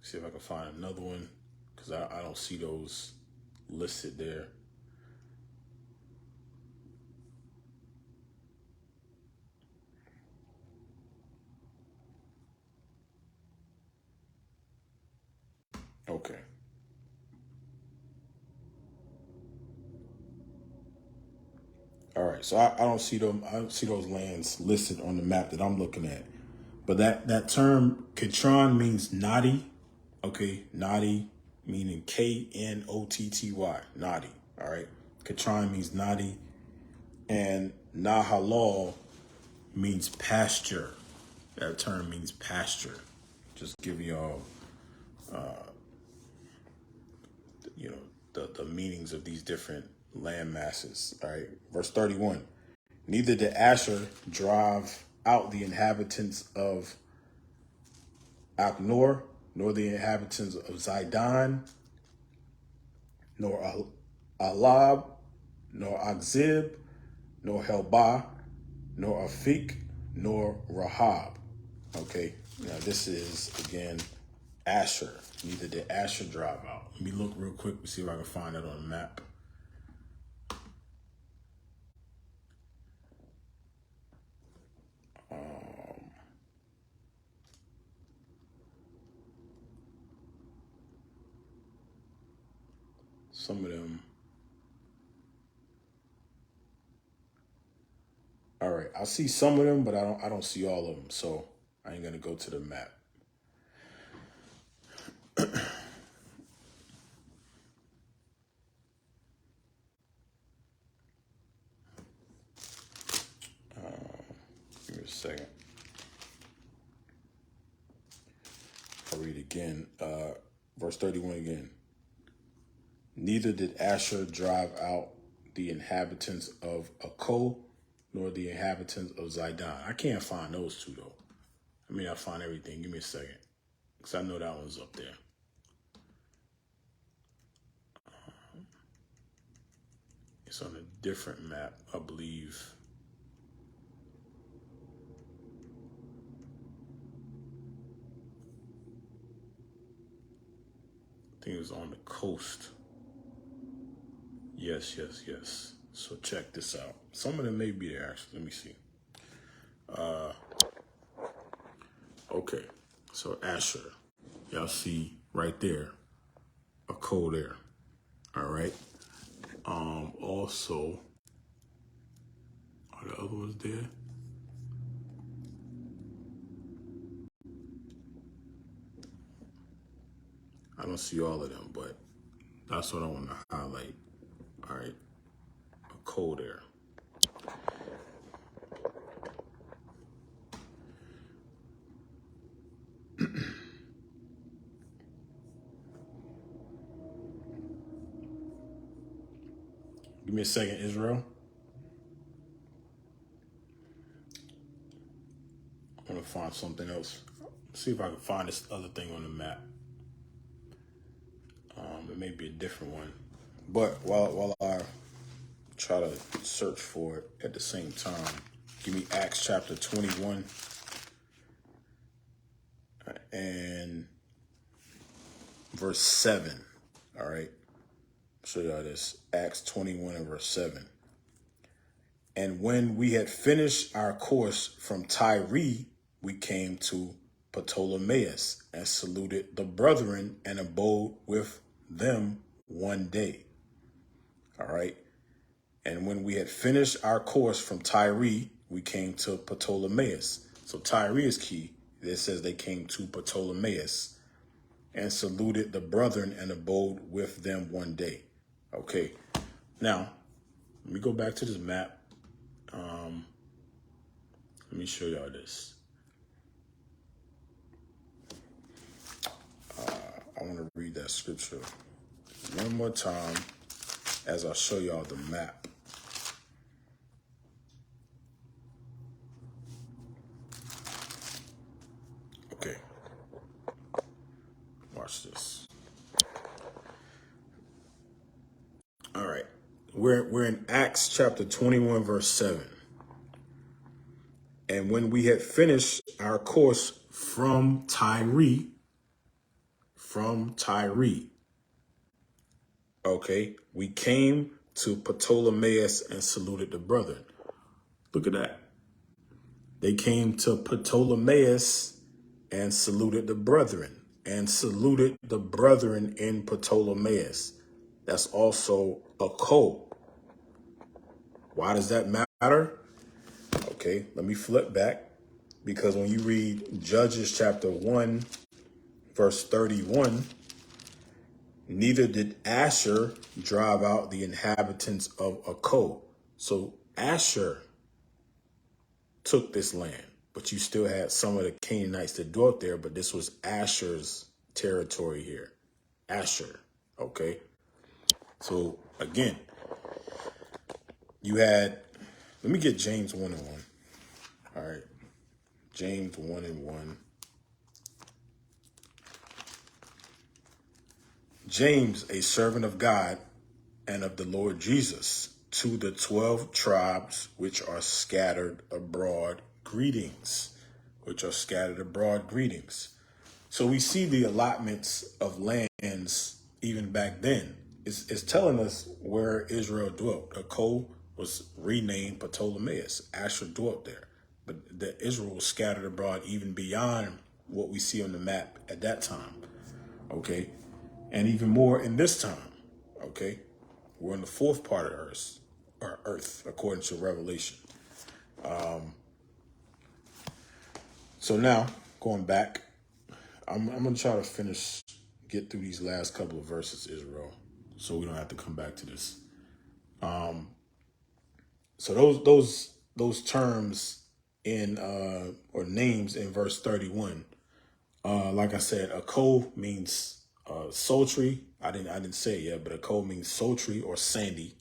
See if I can find another one, because I don't see those listed there. Okay. All right, so I don't see them. I don't see those lands listed on the map that I'm looking at. But that term Kitron means knotty. Okay, knotty meaning Knotty. Knotty. All right, Kitron means knotty, and Nahalal means pasture. That term means pasture. Just give y'all, the meanings of these different land masses. All right, verse 31. Neither did Asher drive out the inhabitants of Aknor, nor the inhabitants of Zidon, nor Alab, nor Akzib, nor Helbah, nor Afik, nor Rahab. Okay, now this is, again, Asher. Neither did Asher drive out. Let me look real quick to see if I can find it on the map. Some of them. All right, I see some of them, but I don't see all of them. So I ain't gonna go to the map. Give me a second. I'll read again. Verse 31 again. Neither did Asher drive out the inhabitants of Akko, nor the inhabitants of Zidon. I can't find those two, though. I mean, I'll find everything. Give me a second. Because I know that one's up there. It's on a different map, I believe. I think it was on the coast. Yes. So check this out. Some of them may be there, actually. Let me see. Okay. So Asher. Y'all see right there. A Akko there. All right. Also, are the other ones there? I don't see all of them, but that's what I want to highlight. All right. A Akko there. Give me a second, Israel. I'm going to find something else. See if I can find this other thing on the map. It may be a different one. But while I try to search for it at the same time, give me Acts chapter 21 and verse 7. All right. Show y'all this. Acts 21 and verse 7. And when we had finished our course from Tyre, we came to Ptolemais and saluted the brethren and abode with them one day. All right. And when we had finished our course from Tyre, we came to Ptolemais. So Tyre is key. It says they came to Ptolemais and saluted the brethren and abode with them one day. Okay. Now, let me go back to this map. Let me show y'all this. I want to read that scripture one more time as I show y'all the map. Okay. Watch this. All right. We're in Acts chapter 21, verse 7. And when we had finished our course from Tyre, okay, we came to Ptolemais and saluted the brethren. Look at that. They came to Ptolemais and saluted the brethren in Ptolemais. That's also Akko. Why does that matter? Okay, let me flip back, because when you read Judges chapter 1, verse 31, neither did Asher drive out the inhabitants of Akko. So Asher took this land, but you still had some of the Canaanites that dwelt there, but this was Asher's territory here. Asher, okay? So again, you had, let me get James 1 and 1. All right, James 1 and 1. James, a servant of God and of the Lord Jesus, to the 12 tribes which are scattered abroad, greetings. So we see the allotments of lands even back then. It's telling us where Israel dwelt. Akko was renamed Ptolemais. Asher dwelt there. But the Israel was scattered abroad even beyond what we see on the map at that time. Okay? And even more in this time. Okay? We're in the fourth part of earth, according to Revelation. So now, going back, I'm going to try to get through these last couple of verses, Israel, so we don't have to come back to this. So those terms in or names in verse 31, like I said, a ko means sultry. I didn't say it yet, but a ko means sultry or sandy.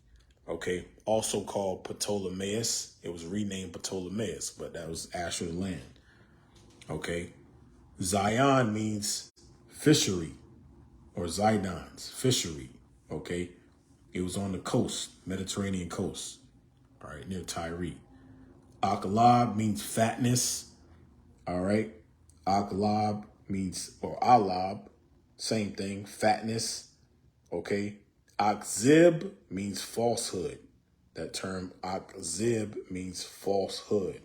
Okay, also called Ptolemaeus. It was renamed Ptolemaeus, but that was Asher's land. Okay, Zion means fishery, or Zidon's fishery. Okay, it was on the coast, Mediterranean coast, all right, near Tyre. Akalab means fatness. All right, Akalab means, or Alab, same thing, fatness. Okay, Akzib means falsehood. That term Akzib means falsehood.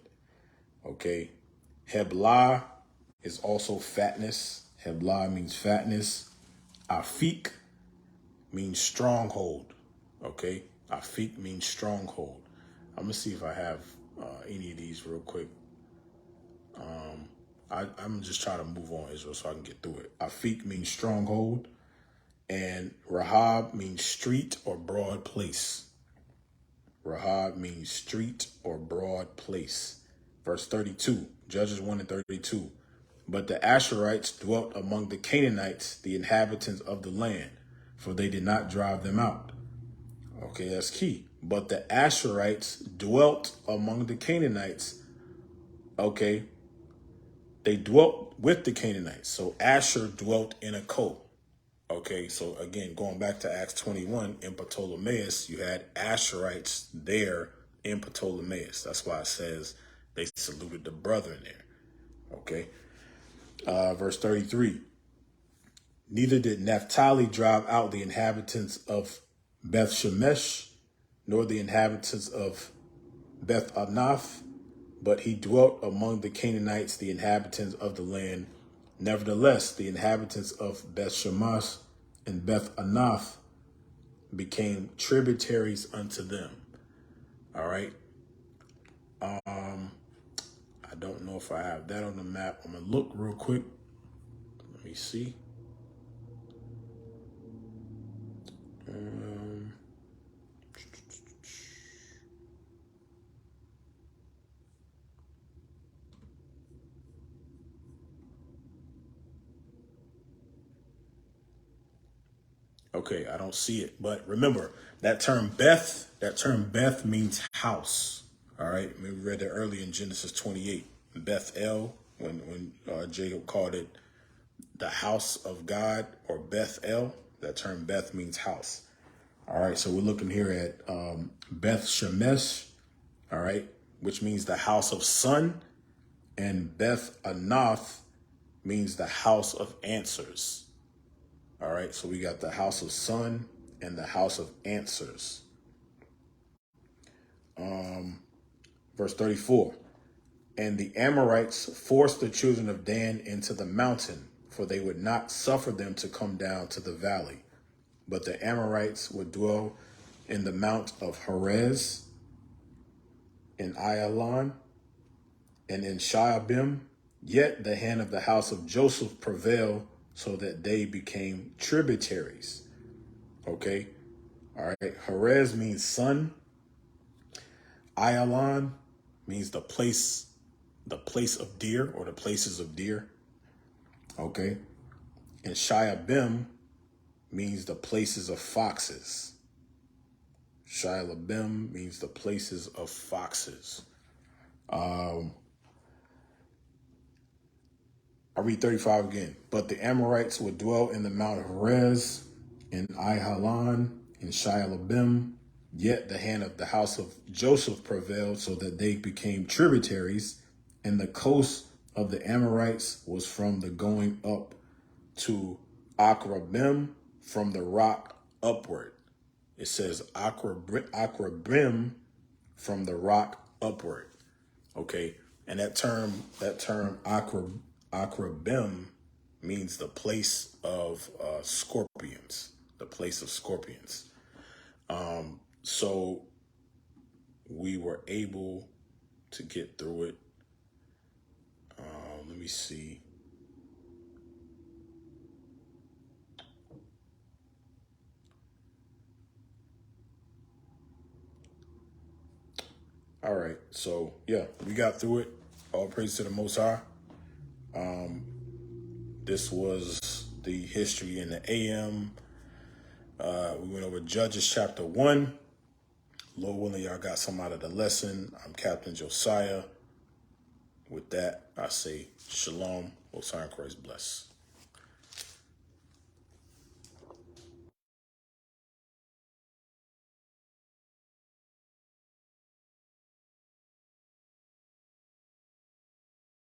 Okay, Heblah is also fatness. Heblah means fatness. Afik means stronghold. Okay, Afik means stronghold. I'm gonna see if I have any of these real quick. I'm just trying to move on, Israel, so I can get through it. Afik means stronghold, and Rahab means street or broad place. Rahab means street or broad place. Verse 32, Judges 1 and 32. But the Asherites dwelt among the Canaanites, the inhabitants of the land, for they did not drive them out. Okay, that's key. But the Asherites dwelt among the Canaanites. Okay, they dwelt with the Canaanites. So Asher dwelt in a co. Okay, so again, going back to Acts 21, in Ptolemaeus, you had Asherites there in Ptolemaeus. That's why it says they saluted the brethren there. Okay, verse 33. Neither did Naphtali drive out the inhabitants of Beth Shemesh, nor the inhabitants of Beth Anath, but he dwelt among the Canaanites, the inhabitants of the land. Nevertheless, the inhabitants of Beth Shemesh and Beth Anath became tributaries unto them. All right. I don't know if I have that on the map. I'm gonna look real quick. Let me see. Okay, I don't see it. But remember, that term Beth means house. All right. We read that earlier in Genesis 28. Bethel, when Jacob called it the house of God, or Bethel, that term Beth means house. All right, so we're looking here at Beth Shemesh, all right, which means the house of sun, and Beth Anath means the house of answers. All right, so we got the house of sun and the house of answers. Verse 34, and the Amorites forced the children of Dan into the mountain, for they would not suffer them to come down to the valley. But the Amorites would dwell in the mount of Horez, in Ayalon, and in Sheabim. Yet the hand of the house of Joseph prevailed, so that they became tributaries. Okay. All right. Horez means sun. Ayalon means the place of deer, or the places of deer. Okay. And Sheabim means the places of foxes. Sheabim means the places of foxes. I read 35 again. But the Amorites would dwell in the Mount of Horez, in Aijalon, in Shealabim. Yet the hand of the house of Joseph prevailed, so that they became tributaries, and the coast of the Amorites was from the going up to Akrabim, from the rock upward. It says Akrabim, from the rock upward. Okay, and that term Akrabim means the place of scorpions, the place of scorpions. So we were able to get through it. Let me see. All right, so yeah, we got through it. All praise to the Most High. This was the history in the AM. We went over Judges chapter 1. Lord willing, y'all got some out of the lesson. I'm Captain Josiah. With that, I say shalom. Most High in Christ bless.